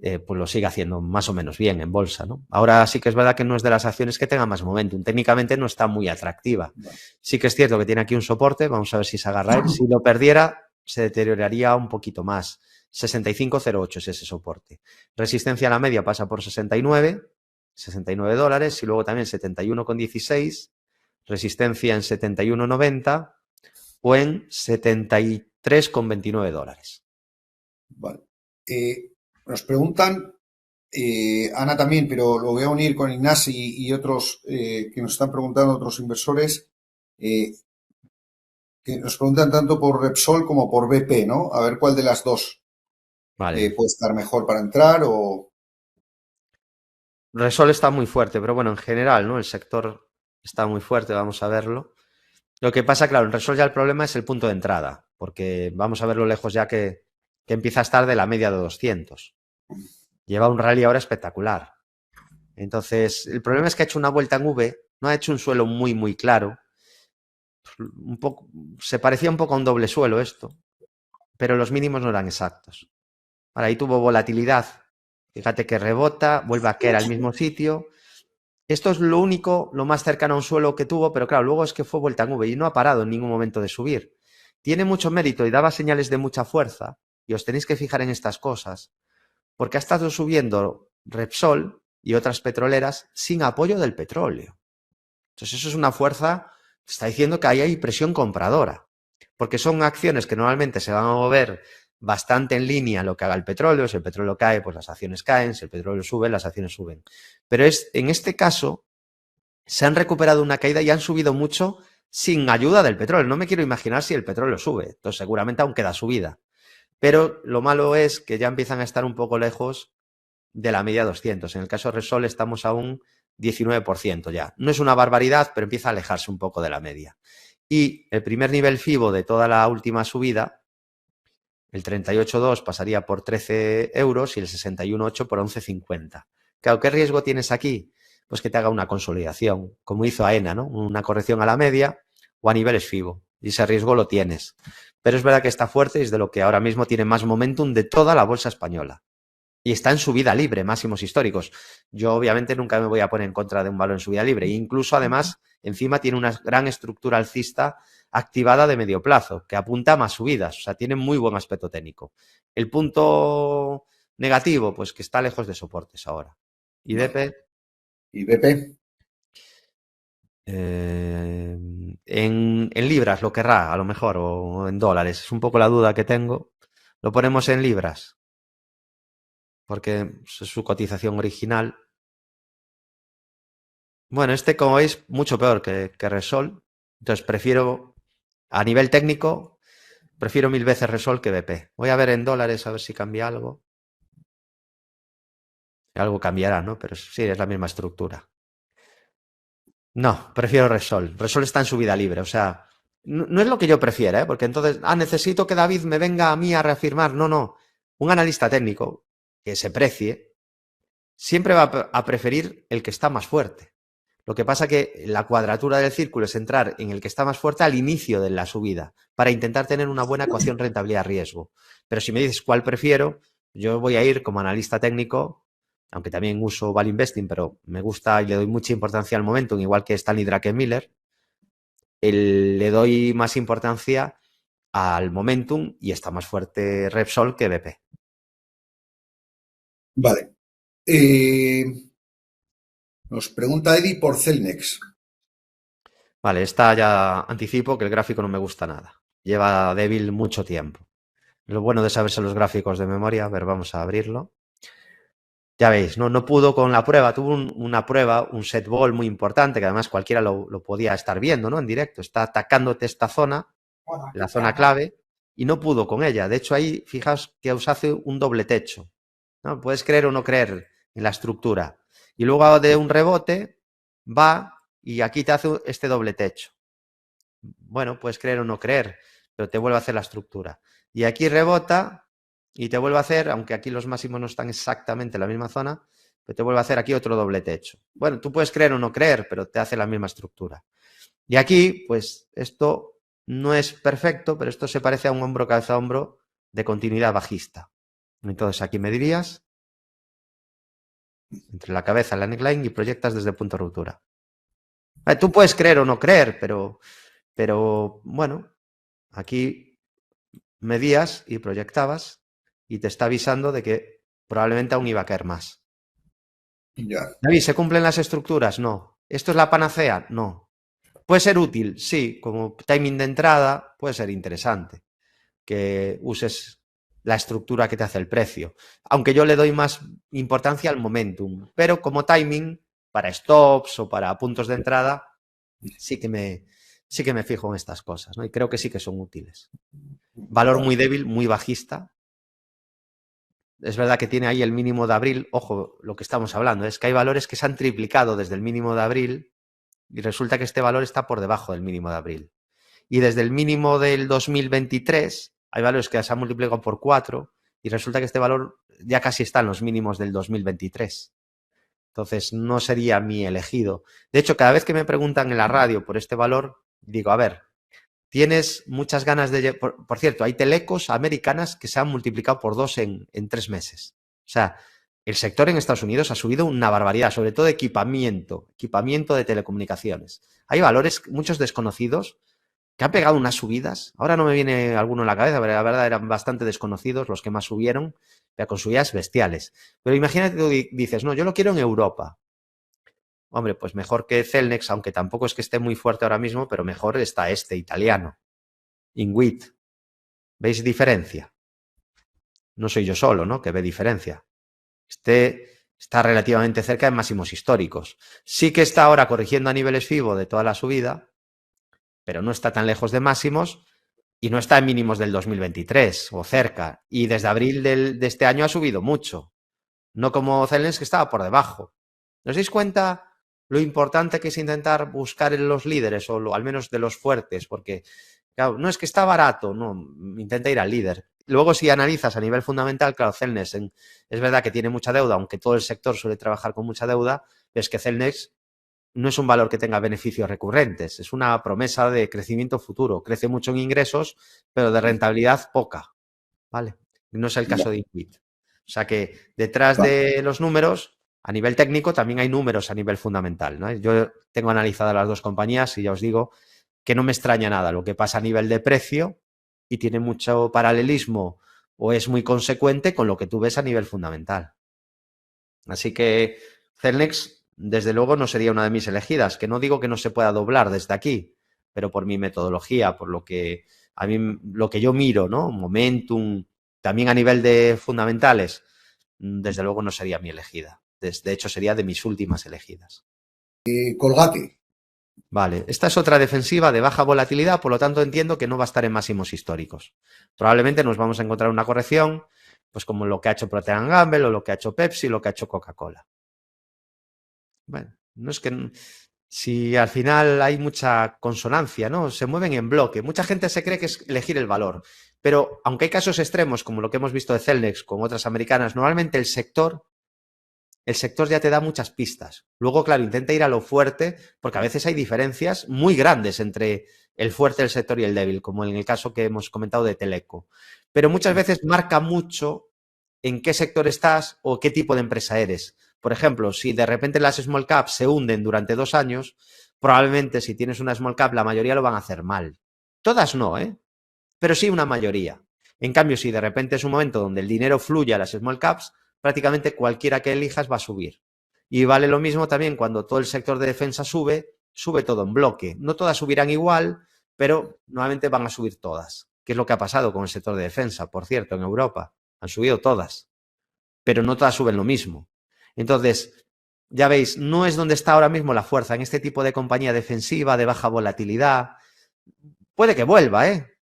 pues lo siga haciendo más o menos bien en bolsa, ¿no? Ahora sí que es verdad que no es de las acciones que tenga más momentum. Técnicamente no está muy atractiva. Sí que es cierto que tiene aquí un soporte, vamos a ver si se agarra él. Si lo perdiera, se deterioraría un poquito más. 65,08 es ese soporte. Resistencia a la media pasa por 69 dólares y luego también 71,16, resistencia en 71,90 o en 73,29 dólares. Vale. Nos preguntan, Ana también, pero lo voy a unir con Ignasi y otros que nos están preguntando, otros inversores, que nos preguntan tanto por Repsol como por BP, ¿no? A ver cuál de las dos Vale. puede estar mejor para entrar o... Resol está muy fuerte, pero bueno, en general, ¿no? El sector está muy fuerte, vamos a verlo. Lo que pasa, claro, en Resol ya el problema es el punto de entrada, porque vamos a verlo lejos ya que empieza a estar de la media de 200. Lleva un rally ahora espectacular. Entonces, el problema es que ha hecho una vuelta en V, no ha hecho un suelo muy, muy claro. Un poco, se parecía un poco a un doble suelo esto, pero los mínimos no eran exactos. Ahora, ahí tuvo volatilidad. Fíjate que rebota, vuelve a caer al mismo sitio. Esto es lo único, lo más cercano a un suelo que tuvo, pero claro, luego es que fue vuelta en V y no ha parado en ningún momento de subir. Tiene mucho mérito y daba señales de mucha fuerza, y os tenéis que fijar en estas cosas, porque ha estado subiendo Repsol y otras petroleras sin apoyo del petróleo. Entonces eso es una fuerza, está diciendo que ahí hay presión compradora, porque son acciones que normalmente se van a mover bastante en línea a lo que haga el petróleo. Si el petróleo cae, pues las acciones caen, si el petróleo sube, las acciones suben. Pero en este caso se han recuperado una caída y han subido mucho sin ayuda del petróleo. No me quiero imaginar si el petróleo sube, entonces seguramente aún queda subida. Pero lo malo es que ya empiezan a estar un poco lejos de la media 200. En el caso de Repsol estamos a un 19% ya. No es una barbaridad, pero empieza a alejarse un poco de la media. Y el primer nivel FIBO de toda la última subida, el 38,2 pasaría por 13 euros y el 61,8 por 11,50. Claro, ¿qué riesgo tienes aquí? Pues que te haga una consolidación, como hizo AENA, ¿no? Una corrección a la media o a niveles FIBO. Y ese riesgo lo tienes. Pero es verdad que está fuerte y es de lo que ahora mismo tiene más momentum de toda la bolsa española. Y está en subida libre, máximos históricos. Yo obviamente nunca me voy a poner en contra de un valor en subida libre. E incluso además, encima tiene una gran estructura alcista activada de medio plazo, que apunta a más subidas. O sea, tiene muy buen aspecto técnico. El punto Negativo, pues que está lejos de soportes ahora. Y Vale. BP, ¿Y BP? en libras lo querrá, a lo mejor, o en dólares. Es un poco la duda que tengo. Lo ponemos en libras, porque es su cotización original. Bueno, como veis, mucho peor que Resol. Entonces prefiero, a nivel técnico, prefiero 1000 veces Resol que BP. Voy a ver en dólares a ver si cambia algo. Algo cambiará, ¿no? Pero sí, es la misma estructura. No, prefiero Resol. Resol está en subida libre, o sea, no es lo que yo prefiera, ¿eh? Porque entonces, necesito que David me venga a mí a reafirmar. No, no. Un analista técnico que se precie siempre va a preferir el que está más fuerte. Lo que pasa que la cuadratura del círculo es entrar en el que está más fuerte al inicio de la subida para intentar tener una buena ecuación rentabilidad-riesgo. Pero si me dices cuál prefiero, yo voy a ir como analista técnico, aunque también uso Value Investing, pero me gusta y le doy mucha importancia al momentum, igual que Stanley Druckenmiller. Le doy más importancia al momentum y está más fuerte Repsol que BP. Vale. Nos pregunta Eddie por Celnex. Vale, esta ya anticipo que el gráfico no me gusta nada. Lleva débil mucho tiempo. Lo bueno de saberse los gráficos de memoria, a ver, vamos a abrirlo. Ya veis, no pudo con la prueba, tuvo una prueba, un set ball muy importante, que además cualquiera lo podía estar viendo, ¿no? En directo, está atacándote esta zona, la zona clave, y no pudo con ella. De hecho, ahí, fijaos que os hace un doble techo, ¿no? Puedes creer o no creer en la estructura. Y luego de un rebote, va y aquí te hace este doble techo. Bueno, puedes creer o no creer, pero te vuelve a hacer la estructura. Y aquí rebota y te vuelve a hacer, aunque aquí los máximos no están exactamente en la misma zona, pero te vuelve a hacer aquí otro doble techo. Bueno, tú puedes creer o no creer, pero te hace la misma estructura. Y aquí, pues esto no es perfecto, pero esto se parece a un hombro cabeza a hombro de continuidad bajista. Entonces aquí me dirías entre la cabeza y la neckline y proyectas desde punto de ruptura. Tú puedes creer o no creer, pero bueno, aquí medías y proyectabas y te está avisando de que probablemente aún iba a caer más. Ya. David, ¿se cumplen las estructuras? No. ¿Esto es la panacea? No. ¿Puede ser útil? Sí, como timing de entrada puede ser interesante que uses la estructura que te hace el precio. Aunque yo le doy más importancia al momentum, pero como timing, para stops o para puntos de entrada, sí que me fijo en estas cosas, ¿no? Y creo que sí que son útiles. Valor muy débil, muy bajista. Es verdad que tiene ahí el mínimo de abril. Ojo, lo que estamos hablando es que hay valores que se han triplicado desde el mínimo de abril y resulta que este valor está por debajo del mínimo de abril. Y desde el mínimo del 2023 hay valores que se han multiplicado por 4 y resulta que este valor ya casi está en los mínimos del 2023. Entonces no sería mi elegido. De hecho, cada vez que me preguntan en la radio por este valor, digo, a ver, tienes muchas ganas de... Por cierto, hay telecos americanas que se han multiplicado por 2 en 3 meses. O sea, el sector en Estados Unidos ha subido una barbaridad, sobre todo equipamiento de telecomunicaciones. Hay valores, muchos desconocidos, que han pegado unas subidas. Ahora no me viene alguno en la cabeza, pero la verdad eran bastante desconocidos los que más subieron, pero con subidas bestiales. Pero imagínate que tú dices, no, yo lo quiero en Europa. Hombre, pues mejor que Celnex, aunque tampoco es que esté muy fuerte ahora mismo, pero mejor está este italiano, Inwit. ¿Veis diferencia? No soy yo solo, ¿no? Que ve diferencia. Este está relativamente cerca de máximos históricos. Sí que está ahora corrigiendo a niveles FIBO de toda la subida, pero no está tan lejos de máximos y no está en mínimos del 2023 o cerca. Y desde abril de este año ha subido mucho. No como Celnex, que estaba por debajo. ¿Os dais cuenta lo importante que es intentar buscar en los líderes o al menos de los fuertes? Porque, claro, no es que está barato, no, intenta ir al líder. Luego, si analizas a nivel fundamental, claro, Celnex es verdad que tiene mucha deuda, aunque todo el sector suele trabajar con mucha deuda, es que Celnex no es un valor que tenga beneficios recurrentes, es una promesa de crecimiento futuro. Crece mucho en ingresos, pero de rentabilidad poca, ¿vale? No es el caso de Intuit. O sea que detrás de los números, a nivel técnico, también hay números a nivel fundamental, ¿no? Yo tengo analizadas las dos compañías y ya os digo que no me extraña nada lo que pasa a nivel de precio y tiene mucho paralelismo o es muy consecuente con lo que tú ves a nivel fundamental. Así que Celnex, desde luego, no sería una de mis elegidas, que no digo que no se pueda doblar desde aquí, pero por mi metodología, por lo que a mí lo que yo miro, ¿no? Momentum, también a nivel de fundamentales, desde luego no sería mi elegida. De hecho, sería de mis últimas elegidas. Colgate. Vale, esta es otra defensiva de baja volatilidad, por lo tanto entiendo que no va a estar en máximos históricos. Probablemente nos vamos a encontrar una corrección, pues como lo que ha hecho Procter & Gamble o lo que ha hecho Pepsi o lo que ha hecho Coca-Cola. Bueno, no es que si al final hay mucha consonancia, ¿no? Se mueven en bloque. Mucha gente se cree que es elegir el valor, pero aunque hay casos extremos como lo que hemos visto de Celnex con otras americanas, normalmente el sector ya te da muchas pistas. Luego, claro, intenta ir a lo fuerte, porque a veces hay diferencias muy grandes entre el fuerte del sector y el débil, como en el caso que hemos comentado de Teleco. Pero muchas veces marca mucho en qué sector estás o qué tipo de empresa eres. Por ejemplo, si de repente las small caps se hunden durante 2 años, probablemente si tienes una small cap, la mayoría lo van a hacer mal. Todas no, ¿eh? Pero sí una mayoría. En cambio, si de repente es un momento donde el dinero fluye a las small caps, prácticamente cualquiera que elijas va a subir. Y vale lo mismo también cuando todo el sector de defensa sube todo en bloque. No todas subirán igual, pero nuevamente van a subir todas. ¿Qué es lo que ha pasado con el sector de defensa? Por cierto, en Europa han subido todas, pero no todas suben lo mismo. Entonces, ya veis, no es donde está ahora mismo la fuerza en este tipo de compañía defensiva, de baja volatilidad. Puede que vuelva,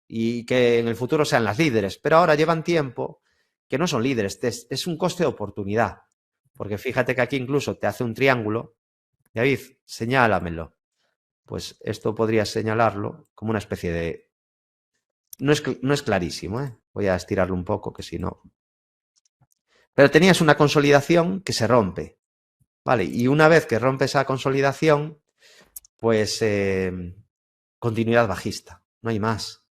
y que en el futuro sean las líderes, pero ahora llevan tiempo que no son líderes, es un coste de oportunidad, porque fíjate que aquí incluso te hace un triángulo. David, señálamelo. Pues esto podría señalarlo como una especie de... No es clarísimo, voy a estirarlo un poco, que si no... Pero tenías una consolidación que se rompe, ¿vale? Y una vez que rompe esa consolidación, pues continuidad bajista, no hay más.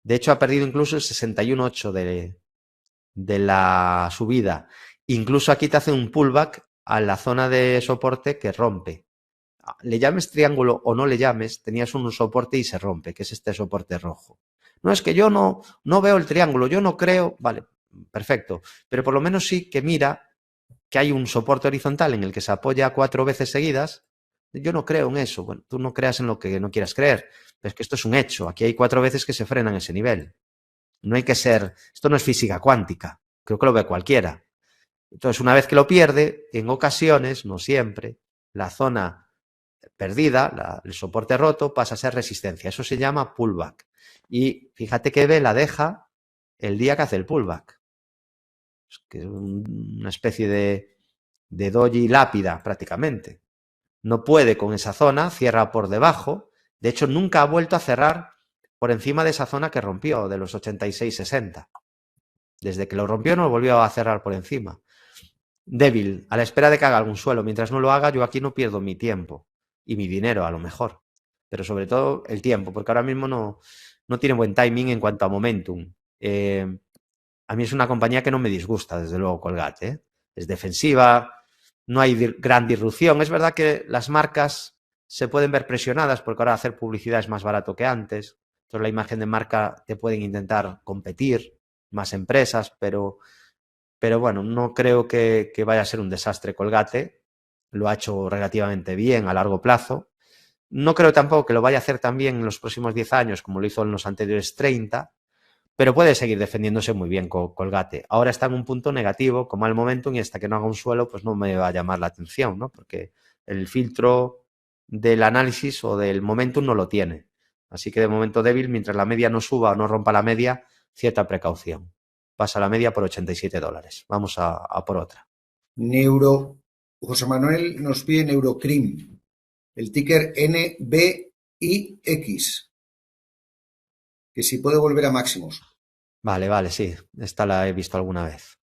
De hecho, ha perdido incluso el 61,8 de la subida. Incluso aquí te hace un pullback a la zona de soporte que rompe. Le llames triángulo o no le llames, tenías un soporte y se rompe, que es este soporte rojo. No, es que yo no veo el triángulo, yo no creo, vale, perfecto, pero por lo menos sí que mira que hay un soporte horizontal en el que se apoya 4 veces seguidas. Yo no creo en eso. Bueno, tú no creas en lo que no quieras creer, pero es que esto es un hecho. Aquí hay 4 veces que se frenan ese nivel. No hay que ser... Esto no es física cuántica. Creo que lo ve cualquiera. Entonces, una vez que lo pierde, en ocasiones, no siempre, la zona perdida, el soporte roto, pasa a ser resistencia. Eso se llama pullback. Y fíjate que B la deja el día que hace el pullback. Es que es una especie de doji lápida prácticamente. No puede con esa zona, cierra por debajo. De hecho, nunca ha vuelto a cerrar por encima de esa zona que rompió, de los 86,60. Desde que lo rompió no volvió a cerrar por encima. Débil, a la espera de que haga algún suelo. Mientras no lo haga, yo aquí no pierdo mi tiempo y mi dinero, a lo mejor. Pero sobre todo el tiempo, porque ahora mismo no tiene buen timing en cuanto a momentum. A mí es una compañía que no me disgusta, desde luego, Colgate. Es defensiva, no hay gran disrupción. Es verdad que las marcas se pueden ver presionadas porque ahora hacer publicidad es más barato que antes. Entonces la imagen de marca te pueden intentar competir más empresas, pero bueno, no creo que vaya a ser un desastre Colgate. Lo ha hecho relativamente bien a largo plazo. No creo tampoco que lo vaya a hacer tan bien en los próximos 10 años como lo hizo en los anteriores 30, pero puede seguir defendiéndose muy bien Colgate. Ahora está en un punto negativo, como al momento, y hasta que no haga un suelo, pues no me va a llamar la atención, ¿no? Porque el filtro del análisis o del momentum no lo tiene. Así que de momento débil, mientras la media no suba o no rompa la media, cierta precaución. Pasa la media por $87. Vamos a por otra. José Manuel nos pide Neurocrim, el ticker NBIX, que si puede volver a máximos. Vale, sí, esta la he visto alguna vez.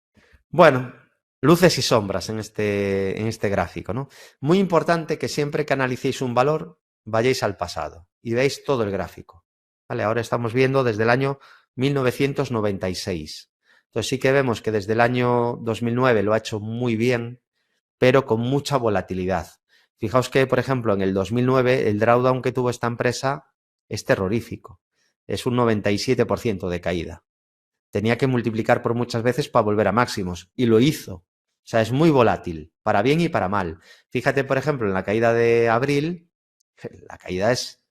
Bueno, luces y sombras en este gráfico, ¿no? Muy importante que siempre que analicéis un valor vayáis al pasado y veáis todo el gráfico. Vale, ahora estamos viendo desde el año 1996. Entonces sí que vemos que desde el año 2009 lo ha hecho muy bien, pero con mucha volatilidad. Fijaos que, por ejemplo, en el 2009 el drawdown que tuvo esta empresa es terrorífico. Es un 97% de caída. tenía que multiplicar por muchas veces para volver a máximos. Y lo hizo. O sea, es muy volátil, para bien y para mal. Fíjate, por ejemplo, en la caída de abril, la caída es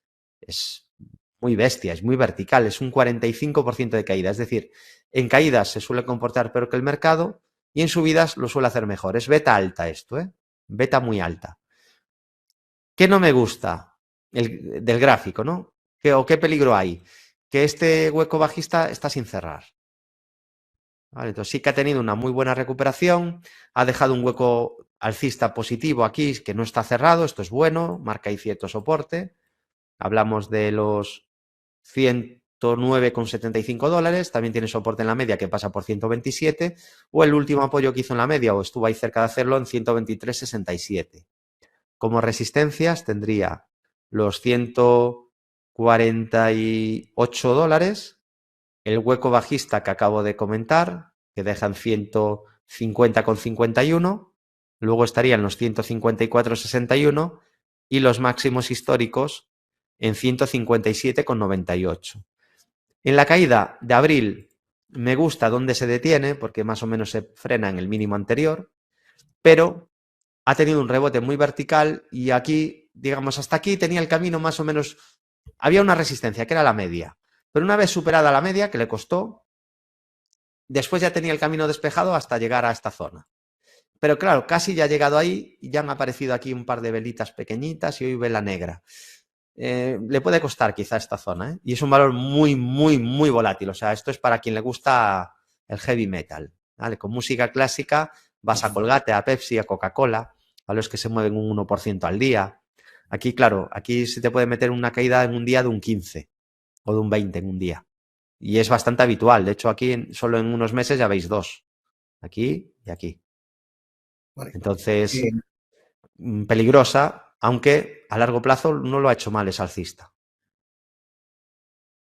muy bestia, es muy vertical, es un 45% de caída. Es decir, en caídas se suele comportar peor que el mercado y en subidas lo suele hacer mejor. Es beta alta esto, ¿eh? Beta muy alta. ¿Qué no me gusta del gráfico, ¿no? ¿Qué peligro hay? Que este hueco bajista está sin cerrar. ¿Vale? Entonces sí que ha tenido una muy buena recuperación, ha dejado un hueco alcista positivo aquí que no está cerrado, esto es bueno, marca ahí cierto soporte. Hablamos de los 109,75 dólares, también tiene soporte en la media que pasa por 127, o el último apoyo que hizo en la media, o estuvo ahí cerca de hacerlo, en 123,67. Como resistencias tendría los 148 dólares, el hueco bajista que acabo de comentar, que deja en 150,51, luego estarían los 154,61 y los máximos históricos en 157,98. En la caída de abril me gusta dónde se detiene, porque más o menos se frena en el mínimo anterior, pero ha tenido un rebote muy vertical y aquí, digamos, hasta aquí tenía el camino más o menos, había una resistencia que era la media, pero una vez superada la media, que le costó, después ya tenía el camino despejado hasta llegar a esta zona. Pero claro, casi ya ha llegado ahí y ya han aparecido aquí un par de velitas pequeñitas y hoy vela negra. Le puede costar quizá esta zona, ¿eh? Y es un valor muy, muy, muy volátil. O sea, esto es para quien le gusta el heavy metal, ¿vale? Con música clásica vas a Colgate, a Pepsi, a Coca-Cola, a los que se mueven un 1% al día. Aquí, claro, aquí se te puede meter una caída en un día de un 15 o de un 20 en un día. Y es bastante habitual. De hecho, aquí solo en unos meses ya veis dos. Aquí y aquí. Vale. Entonces, peligrosa, aunque a largo plazo no lo ha hecho mal, es alcista.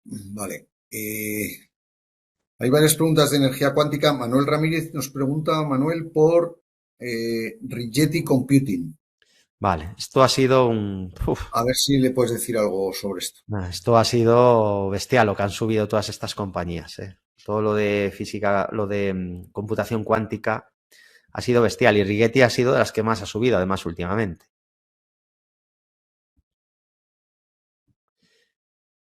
Vale. Hay varias preguntas de energía cuántica. Manuel Ramírez nos pregunta, Manuel, por Rigetti Computing. Vale, esto ha sido un... A ver si le puedes decir algo sobre esto. Esto ha sido bestial lo que han subido todas estas compañías, ¿eh? Todo lo de física, lo de computación cuántica ha sido bestial y Rigetti ha sido de las que más ha subido además últimamente.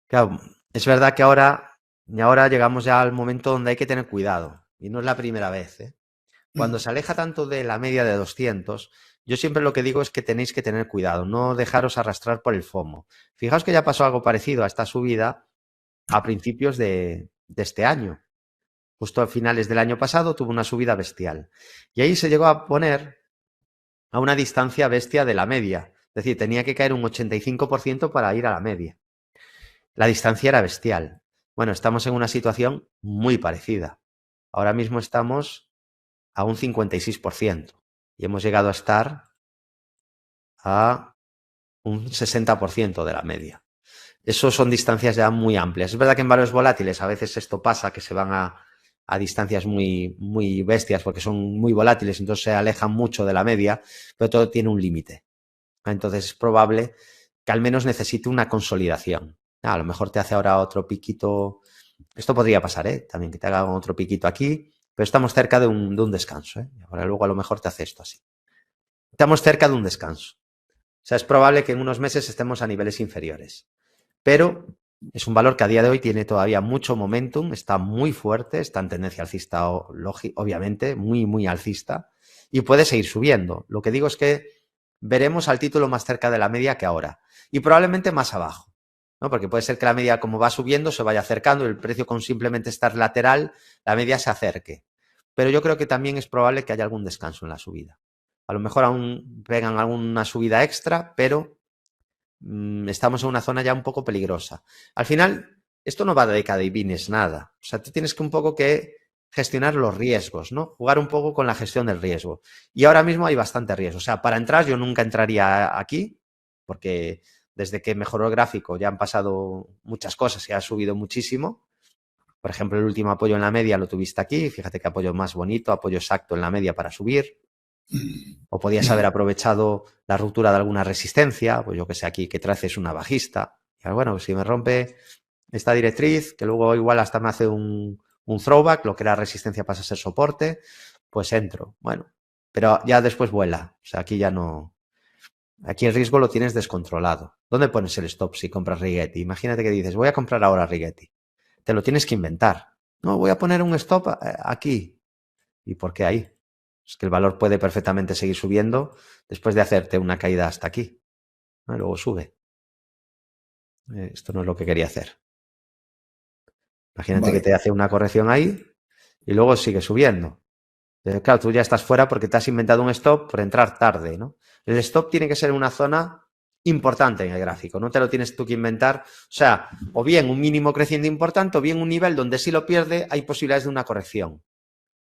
Claro, es verdad que ahora llegamos ya al momento donde hay que tener cuidado y no es la primera vez, ¿eh? Cuando se aleja tanto de la media de 200, yo siempre lo que digo es que tenéis que tener cuidado, no dejaros arrastrar por el FOMO. Fijaos que ya pasó algo parecido a esta subida a principios de este año. Justo a finales del año pasado tuvo una subida bestial. Y ahí se llegó a poner a una distancia bestia de la media. Es decir, tenía que caer un 85% para ir a la media. La distancia era bestial. Bueno, estamos en una situación muy parecida. Ahora mismo estamos a un 56% y hemos llegado a estar a un 60% de la media. Eso son distancias ya muy amplias. Es verdad que en valores volátiles a veces esto pasa, que se van a distancias muy, muy bestias porque son muy volátiles, entonces se alejan mucho de la media, pero todo tiene un límite. Entonces es probable que al menos necesite una consolidación. A lo mejor te hace ahora otro piquito. Esto podría pasar, ¿eh? También que te haga otro piquito aquí, pero estamos cerca de un descanso, ¿eh? Ahora luego a lo mejor te hace esto así. Estamos cerca de un descanso. O sea, es probable que en unos meses estemos a niveles inferiores. Pero es un valor que a día de hoy tiene todavía mucho momentum, está muy fuerte, está en tendencia alcista, obviamente, muy, muy alcista, y puede seguir subiendo. Lo que digo es que veremos al título más cerca de la media que ahora, y probablemente más abajo, ¿no? Porque puede ser que la media, como va subiendo, se vaya acercando, y el precio con simplemente estar lateral, la media se acerque. Pero yo creo que también es probable que haya algún descanso en la subida. A lo mejor aún pegan alguna subida extra, pero estamos en una zona ya un poco peligrosa. Al final, esto no va de cadivines nada. O sea, tú tienes que un poco que gestionar los riesgos, ¿no? Jugar un poco con la gestión del riesgo. Y ahora mismo hay bastante riesgo. O sea, para entrar yo nunca entraría aquí, porque desde que mejoró el gráfico ya han pasado muchas cosas y ha subido muchísimo. Por ejemplo, el último apoyo en la media lo tuviste aquí. Fíjate que apoyo más bonito, apoyo exacto en la media para subir. O podías haber aprovechado la ruptura de alguna resistencia, pues yo que sé, aquí que traces una bajista. Y bueno, si me rompe esta directriz, que luego igual hasta me hace un un throwback, lo que era resistencia pasa a ser soporte, pues entro. Bueno, pero ya después vuela. O sea, aquí ya no... Aquí el riesgo lo tienes descontrolado. ¿Dónde pones el stop si compras Rigetti? Imagínate que dices, voy a comprar ahora Rigetti. Te lo tienes que inventar. No, voy a poner un stop aquí. ¿Y por qué ahí? Es que el valor puede perfectamente seguir subiendo después de hacerte una caída hasta aquí. Luego sube. Esto no es lo que quería hacer. Imagínate que Vale, te hace una corrección ahí y luego sigue subiendo. Claro, tú ya estás fuera porque te has inventado un stop por entrar tarde, ¿no? El stop tiene que ser en una zona importante en el gráfico, no te lo tienes tú que inventar. O sea, o bien un mínimo creciente importante o bien un nivel donde si lo pierde hay posibilidades de una corrección,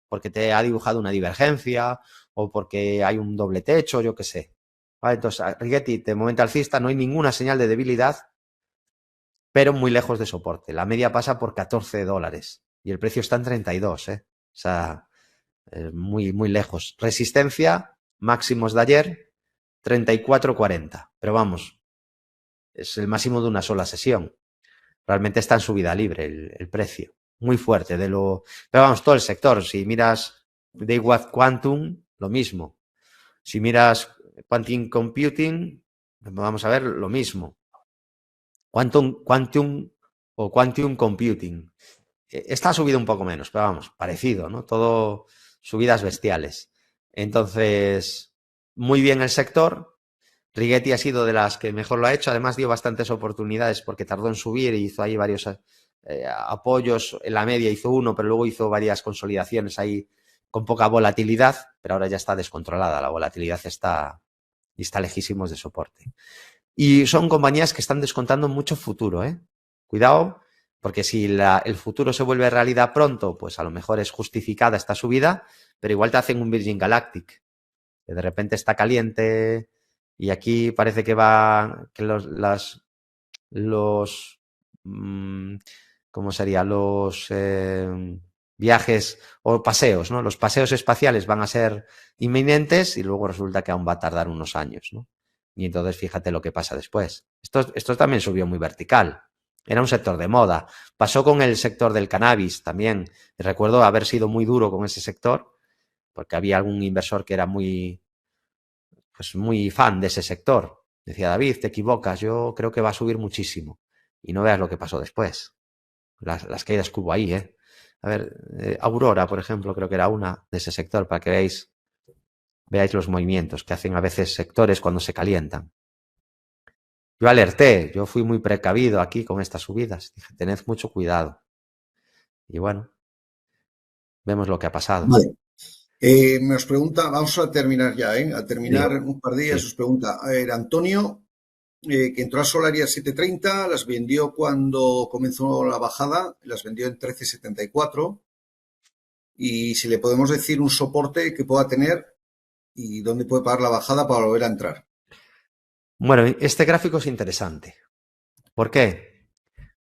porque te ha dibujado una divergencia o porque hay un doble techo, yo qué sé. ¿Vale? Entonces, a Rigetti, de momento alcista, no hay ninguna señal de debilidad, pero muy lejos de soporte. La media pasa por $14 y el precio está en 32, ¿eh? O sea, muy, muy lejos. Resistencia, máximos de ayer, 34,40. Pero vamos, es el máximo de una sola sesión. Realmente está en subida libre el precio. Muy fuerte. Pero vamos, todo el sector. Si miras Daywatt Quantum, lo mismo. Si miras Quantum Computing, vamos a ver lo mismo. Quantum o Quantum Computing. Esta ha subido un poco menos, pero vamos, parecido, ¿no? Todo subidas bestiales. Entonces, muy bien el sector. Rigetti ha sido de las que mejor lo ha hecho. Además, dio bastantes oportunidades porque tardó en subir y hizo ahí varios apoyos. En la media hizo uno, pero luego hizo varias consolidaciones ahí con poca volatilidad, pero ahora ya está descontrolada. La volatilidad está lejísimos de soporte. Y son compañías que están descontando mucho futuro, ¿eh? Cuidado, porque si el futuro se vuelve realidad pronto, pues a lo mejor es justificada esta subida, pero igual te hacen un Virgin Galactic, que de repente está caliente y aquí parece que los ¿cómo sería? Los viajes o paseos, ¿no? Los paseos espaciales van a ser inminentes y luego resulta que aún va a tardar unos años, ¿no? Y entonces fíjate lo que pasa después. Esto también subió muy vertical. Era un sector de moda. Pasó con el sector del cannabis también. Recuerdo haber sido muy duro con ese sector porque había algún inversor que era pues muy fan de ese sector. Decía, David, te equivocas, yo creo que va a subir muchísimo. Y no veas lo que pasó después. Las caídas que hubo ahí, ¿eh? A ver, Aurora, por ejemplo, creo que era una de ese sector, para que veáis los movimientos que hacen a veces sectores cuando se calientan. Yo alerté, yo fui muy precavido aquí con estas subidas. Dije, tened mucho cuidado. Y bueno, vemos lo que ha pasado. vale. Nos pregunta, vamos a terminar ya, ¿eh? A terminar Digo, un par de días, sí. os pregunta, a ver, Antonio, que entró a Solaria 7.30, las vendió cuando comenzó la bajada, las vendió en 13.74 y si le podemos decir un soporte que pueda tener y dónde puede pagar la bajada para volver a entrar. Bueno, este gráfico es interesante. ¿Por qué?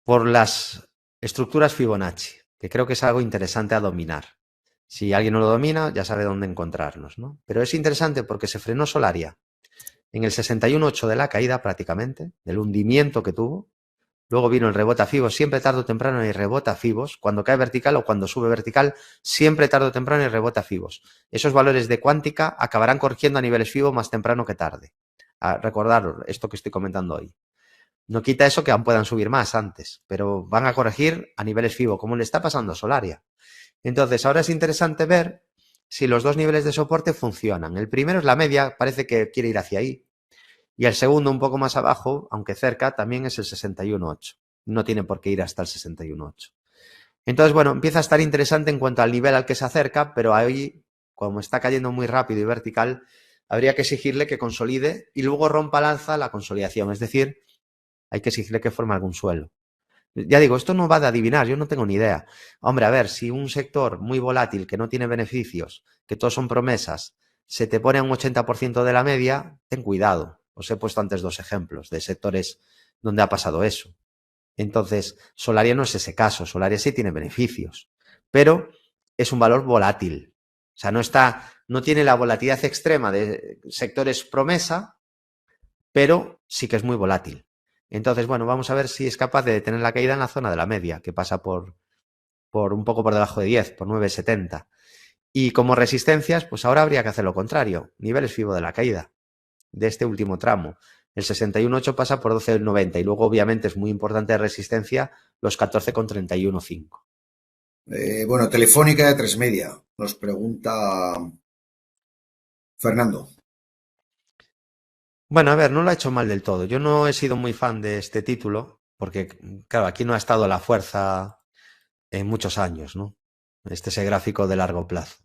Por las estructuras Fibonacci, que creo que es algo interesante a dominar. Si alguien no lo domina, ya sabe dónde encontrarnos, ¿no? Pero es interesante porque se frenó Solaria en el 61.8 de la caída prácticamente, del hundimiento que tuvo. Luego vino el rebote a Fibos, siempre tarde o temprano hay rebote a Fibos. Cuando cae vertical o cuando sube vertical, siempre tarde o temprano hay rebote a Fibos. Esos valores de cuántica acabarán corrigiendo a niveles Fibos más temprano que tarde. Recordad esto que estoy comentando hoy. No quita eso que aún puedan subir más antes, pero van a corregir a niveles FIBO, como le está pasando a Solaria. Entonces, ahora es interesante ver si los dos niveles de soporte funcionan. El primero es la media, parece que quiere ir hacia ahí. Y el segundo, un poco más abajo, aunque cerca, también es el 61.8. No tiene por qué ir hasta el 61.8. Entonces, bueno, empieza a estar interesante en cuanto al nivel al que se acerca, pero ahí, como está cayendo muy rápido y vertical, habría que exigirle que consolide y luego rompa al alza la consolidación. Es decir, hay que exigirle que forme algún suelo. Ya digo, esto no va de adivinar, yo no tengo ni idea. Hombre, a ver, si un sector muy volátil, que no tiene beneficios, que todos son promesas, se te pone a un 80% de la media, ten cuidado. Os he puesto antes dos ejemplos de sectores donde ha pasado eso. Entonces, Solaria no es ese caso, Solaria sí tiene beneficios, pero es un valor volátil. O sea, no tiene la volatilidad extrema de sectores promesa, pero sí que es muy volátil. Entonces, bueno, vamos a ver si es capaz de detener la caída en la zona de la media, que pasa por por un poco por debajo de 10, por 9,70. Y como resistencias, pues ahora habría que hacer lo contrario, niveles FIBO de la caída de este último tramo. El 61,8 pasa por 12,90 y luego obviamente es muy importante de resistencia los 14,31,5. Bueno, Telefónica de 3 media, nos pregunta Fernando. Bueno, a ver, no lo ha hecho mal del todo. Yo no he sido muy fan de este título porque, claro, aquí no ha estado la fuerza en muchos años, ¿no? Este es el gráfico de largo plazo.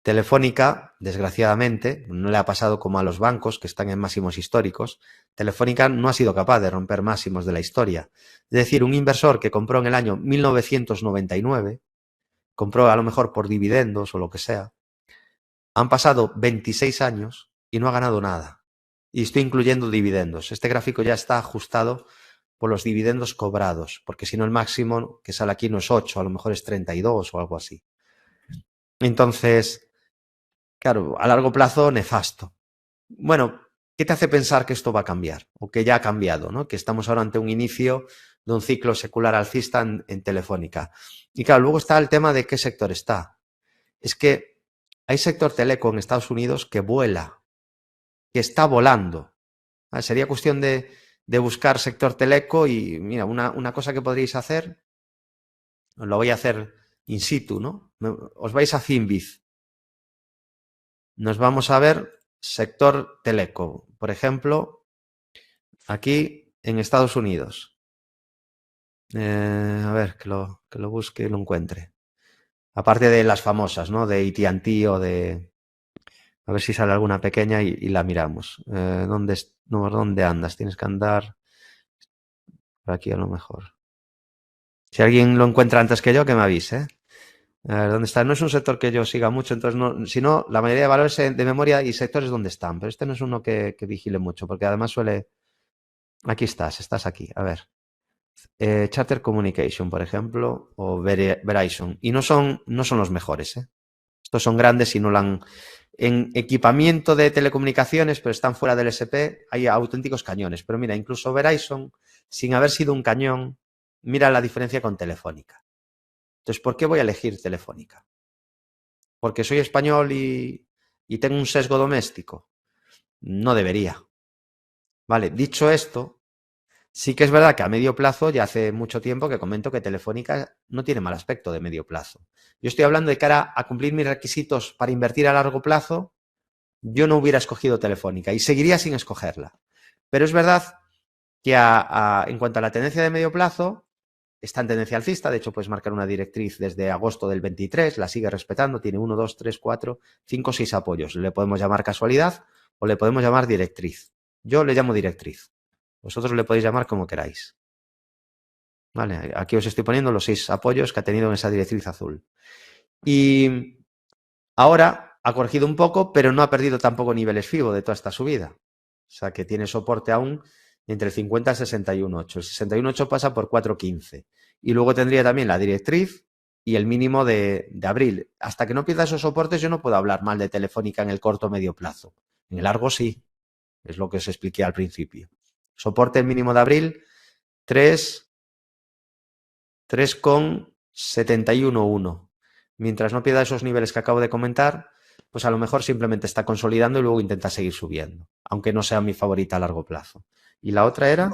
Telefónica, desgraciadamente, no le ha pasado como a los bancos que están en máximos históricos. Telefónica no ha sido capaz de romper máximos de la historia. Es decir, un inversor que compró en el año 1999, compró a lo mejor por dividendos o lo que sea, han pasado 26 años y no ha ganado nada. Y estoy incluyendo dividendos. Este gráfico ya está ajustado por los dividendos cobrados, porque si no el máximo que sale aquí no es 8, a lo mejor es 32 o algo así. Entonces, claro, a largo plazo, nefasto. Bueno, ¿qué te hace pensar que esto va a cambiar? O que ya ha cambiado, ¿no? Que estamos ahora ante un inicio de un ciclo secular alcista en Telefónica. Y claro, luego está el tema de qué sector está. Es que hay sector teleco en Estados Unidos que vuela, que está volando. Sería cuestión de buscar sector teleco y, mira, una cosa que podríais hacer, lo voy a hacer in situ, ¿no? Os vais a Finbiz. Nos vamos a ver sector teleco, por ejemplo, aquí en Estados Unidos. A ver, que lo busque y lo encuentre. Aparte de las famosas, ¿no? De AT&T o de... A ver si sale alguna pequeña y la miramos. ¿Dónde andas? Tienes que andar por aquí a lo mejor. Si alguien lo encuentra antes que yo, que me avise, ¿eh? A ver, ¿dónde está? No es un sector que yo siga mucho, entonces no, si no, la mayoría de valores de memoria y sectores donde están, pero este no es uno que vigile mucho, porque además suele... Aquí estás aquí, a ver. Charter Communication, por ejemplo, o Verizon, y no son los mejores, ¿eh? Estos son grandes y no la han... En equipamiento de telecomunicaciones, pero están fuera del SP, hay auténticos cañones. Pero mira, incluso Verizon, sin haber sido un cañón, mira la diferencia con Telefónica. Entonces, ¿por qué voy a elegir Telefónica? ¿Porque soy español y tengo un sesgo doméstico? No debería. Vale, dicho esto, sí que es verdad que a medio plazo, ya hace mucho tiempo que comento que Telefónica no tiene mal aspecto de medio plazo. Yo estoy hablando de cara a cumplir mis requisitos para invertir a largo plazo, yo no hubiera escogido Telefónica y seguiría sin escogerla. Pero es verdad que en cuanto a la tendencia de medio plazo, está en tendencia alcista, de hecho puedes marcar una directriz desde agosto del 23, la sigue respetando, tiene 1, 2, 3, 4, 5, 6 apoyos. Le podemos llamar casualidad o le podemos llamar directriz. Yo le llamo directriz. Vosotros le podéis llamar como queráis. Vale, aquí os estoy poniendo los 6 apoyos que ha tenido en esa directriz azul. Y ahora ha corregido un poco, pero no ha perdido tampoco niveles FIBO de toda esta subida. O sea que tiene soporte aún entre el 50 y el 61,8. El 61,8 pasa por 4,15. Y luego tendría también la directriz y el mínimo de abril. Hasta que no pierda esos soportes yo no puedo hablar mal de Telefónica en el corto o medio plazo. En el largo sí. Es lo que os expliqué al principio. Soporte mínimo de abril 3,711. Mientras no pierda esos niveles que acabo de comentar, pues a lo mejor simplemente está consolidando y luego intenta seguir subiendo, aunque no sea mi favorita a largo plazo. ¿Y la otra era?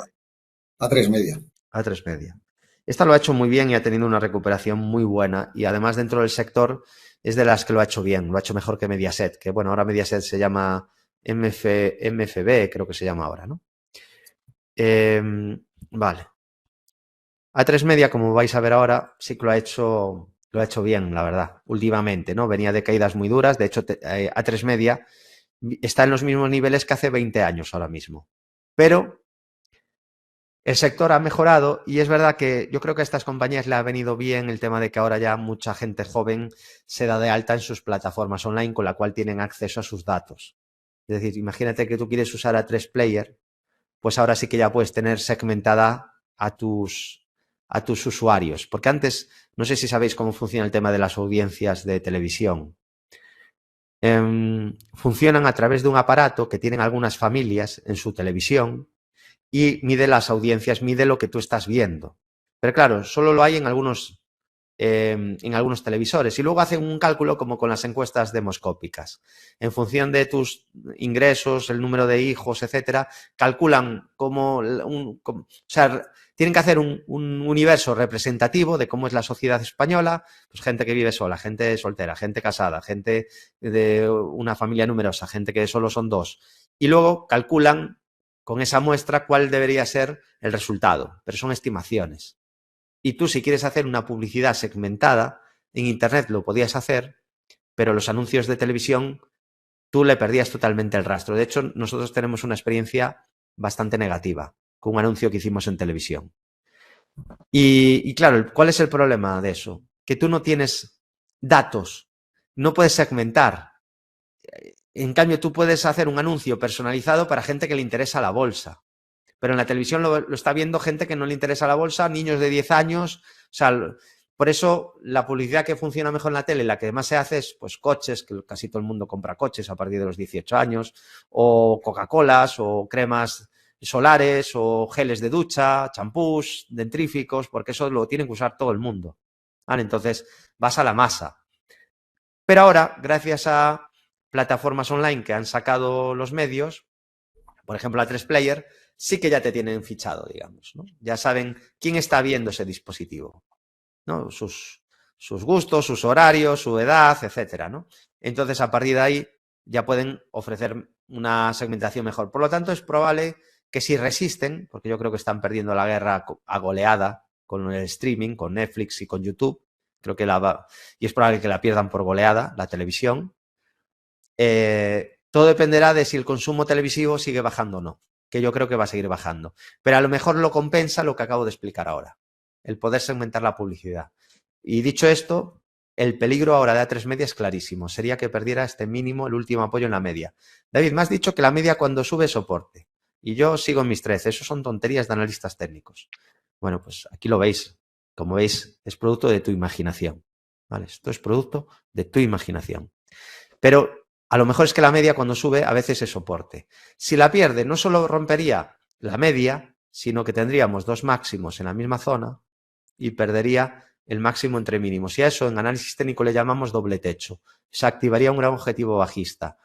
A3 media. A3 media. Esta lo ha hecho muy bien y ha tenido una recuperación muy buena y además dentro del sector es de las que lo ha hecho bien, lo ha hecho mejor que Mediaset, que bueno, ahora Mediaset se llama MFB, creo que se llama ahora, ¿no? Vale. A3 media, como vais a ver ahora, sí que lo ha hecho bien, la verdad, últimamente, ¿no? Venía de caídas muy duras, de hecho, A3 media está en los mismos niveles que hace 20 años ahora mismo. Pero el sector ha mejorado y es verdad que yo creo que a estas compañías le ha venido bien el tema de que ahora ya mucha gente joven se da de alta en sus plataformas online con la cual tienen acceso a sus datos. Es decir, imagínate que tú quieres usar A3 Player, pues ahora sí que ya puedes tener segmentada a tus usuarios. Porque antes, no sé si sabéis cómo funciona el tema de las audiencias de televisión. Funcionan a través de un aparato que tienen algunas familias en su televisión y mide las audiencias, mide lo que tú estás viendo. Pero claro, solo lo hay en algunos en algunos televisores. Y luego hacen un cálculo como con las encuestas demoscópicas. En función de tus ingresos, el número de hijos, etcétera, calculan o sea, tienen que hacer un universo representativo de cómo es la sociedad española, pues gente que vive sola, gente soltera, gente casada, gente de una familia numerosa, gente que solo son dos. Y luego calculan con esa muestra cuál debería ser el resultado, pero son estimaciones. Y tú, si quieres hacer una publicidad segmentada, en Internet lo podías hacer, pero los anuncios de televisión, tú le perdías totalmente el rastro. De hecho, nosotros tenemos una experiencia bastante negativa con un anuncio que hicimos en televisión. Y claro, ¿cuál es el problema de eso? Que tú no tienes datos, no puedes segmentar. En cambio, tú puedes hacer un anuncio personalizado para gente que le interesa la bolsa. Pero en la televisión lo está viendo gente que no le interesa la bolsa, niños de 10 años. O sea, por eso la publicidad que funciona mejor en la tele, la que más se hace es pues coches, que casi todo el mundo compra coches a partir de los 18 años, o Coca-Colas, o cremas solares, o geles de ducha, champús, dentríficos, porque eso lo tiene que usar todo el mundo. ¿Vale? Entonces vas a la masa. Pero ahora, gracias a plataformas online que han sacado los medios, por ejemplo, a 3Player, sí que ya te tienen fichado, digamos, ¿no? Ya saben quién está viendo ese dispositivo, ¿no? Sus gustos, sus horarios, su edad, etcétera, ¿no? Entonces, a partir de ahí, ya pueden ofrecer una segmentación mejor. Por lo tanto, es probable que si resisten, porque yo creo que están perdiendo la guerra a goleada con el streaming, con Netflix y con YouTube, creo que y es probable que la pierdan por goleada, la televisión. Todo dependerá de si el consumo televisivo sigue bajando o no, que yo creo que va a seguir bajando. Pero a lo mejor lo compensa lo que acabo de explicar ahora, el poder segmentar la publicidad. Y dicho esto, el peligro ahora de A3 Media es clarísimo. Sería que perdiera este mínimo, el último apoyo en la media. David, me has dicho que la media cuando sube es soporte. Y yo sigo en mis 13. Eso son tonterías de analistas técnicos. Bueno, pues aquí lo veis. Como veis, es producto de tu imaginación. ¿Vale? Esto es producto de tu imaginación. Pero a lo mejor es que la media cuando sube a veces es soporte. Si la pierde, no solo rompería la media, sino que tendríamos dos máximos en la misma zona y perdería el máximo entre mínimos. Y a eso en análisis técnico le llamamos doble techo. Se activaría un gran objetivo bajista.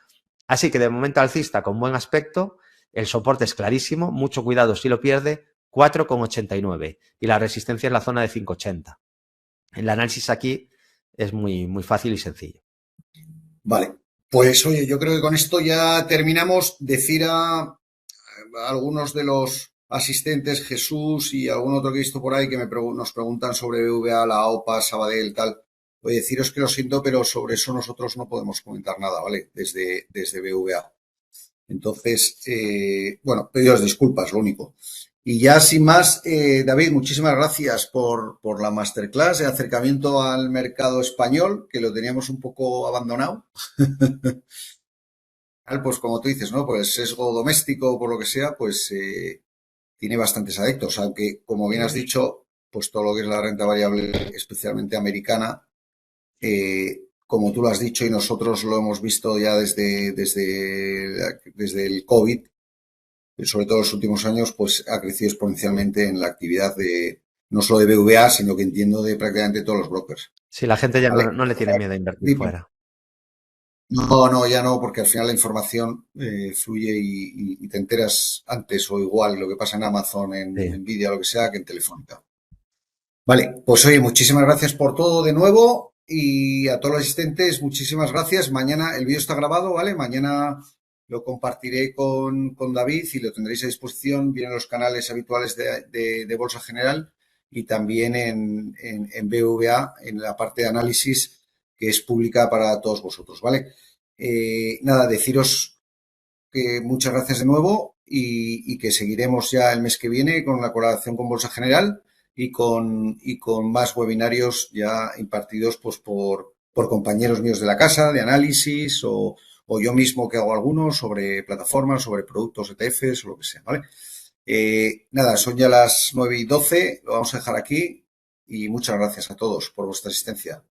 Así que de momento alcista con buen aspecto, el soporte es clarísimo, mucho cuidado si lo pierde, 4,89 y la resistencia es la zona de 5,80. El análisis aquí es muy, muy fácil y sencillo. Vale, pues oye, yo creo que con esto ya terminamos. Decir a algunos de los asistentes, Jesús y algún otro que he visto por ahí que nos preguntan sobre BVA, la OPA, Sabadell, tal. Oye, deciros que lo siento, pero sobre eso nosotros no podemos comentar nada, ¿vale? Desde BVA. Entonces, bueno, pedidos disculpas, lo único. Y ya sin más, David, muchísimas gracias por la masterclass de acercamiento al mercado español, que lo teníamos un poco abandonado. Pues como tú dices, ¿no? Pues sesgo doméstico, por lo que sea, pues tiene bastantes adeptos, aunque como bien has dicho, pues todo lo que es la renta variable, especialmente americana, como tú lo has dicho y nosotros lo hemos visto ya desde el COVID, sobre todo en los últimos años, pues ha crecido exponencialmente en la actividad de no solo de BVA, sino que entiendo de prácticamente todos los brokers. Sí, la gente ya ¿Vale? no le tiene miedo a invertir fuera. No, ya no, porque al final la información fluye y te enteras antes o igual lo que pasa en Amazon, en Nvidia, lo que sea, que en Telefónica. Vale, pues oye, muchísimas gracias por todo de nuevo y a todos los asistentes, muchísimas gracias. Mañana el vídeo está grabado, ¿vale? Mañana lo compartiré con David y lo tendréis a disposición. Vienen los canales habituales de Bolsa General y también en BVA, en la parte de análisis que es pública para todos vosotros, ¿vale? Nada, deciros que muchas gracias de nuevo y que seguiremos ya el mes que viene con la colaboración con Bolsa General y con más webinarios ya impartidos pues por compañeros míos de la casa, de análisis o yo mismo que hago algunos sobre plataformas, sobre productos ETFs o lo que sea, ¿vale? Nada, son ya las 9:12, lo vamos a dejar aquí y muchas gracias a todos por vuestra asistencia.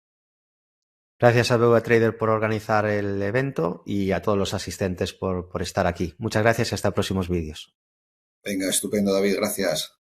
Gracias a BV Trader por organizar el evento y a todos los asistentes por estar aquí. Muchas gracias y hasta próximos vídeos. Venga, estupendo, David, gracias.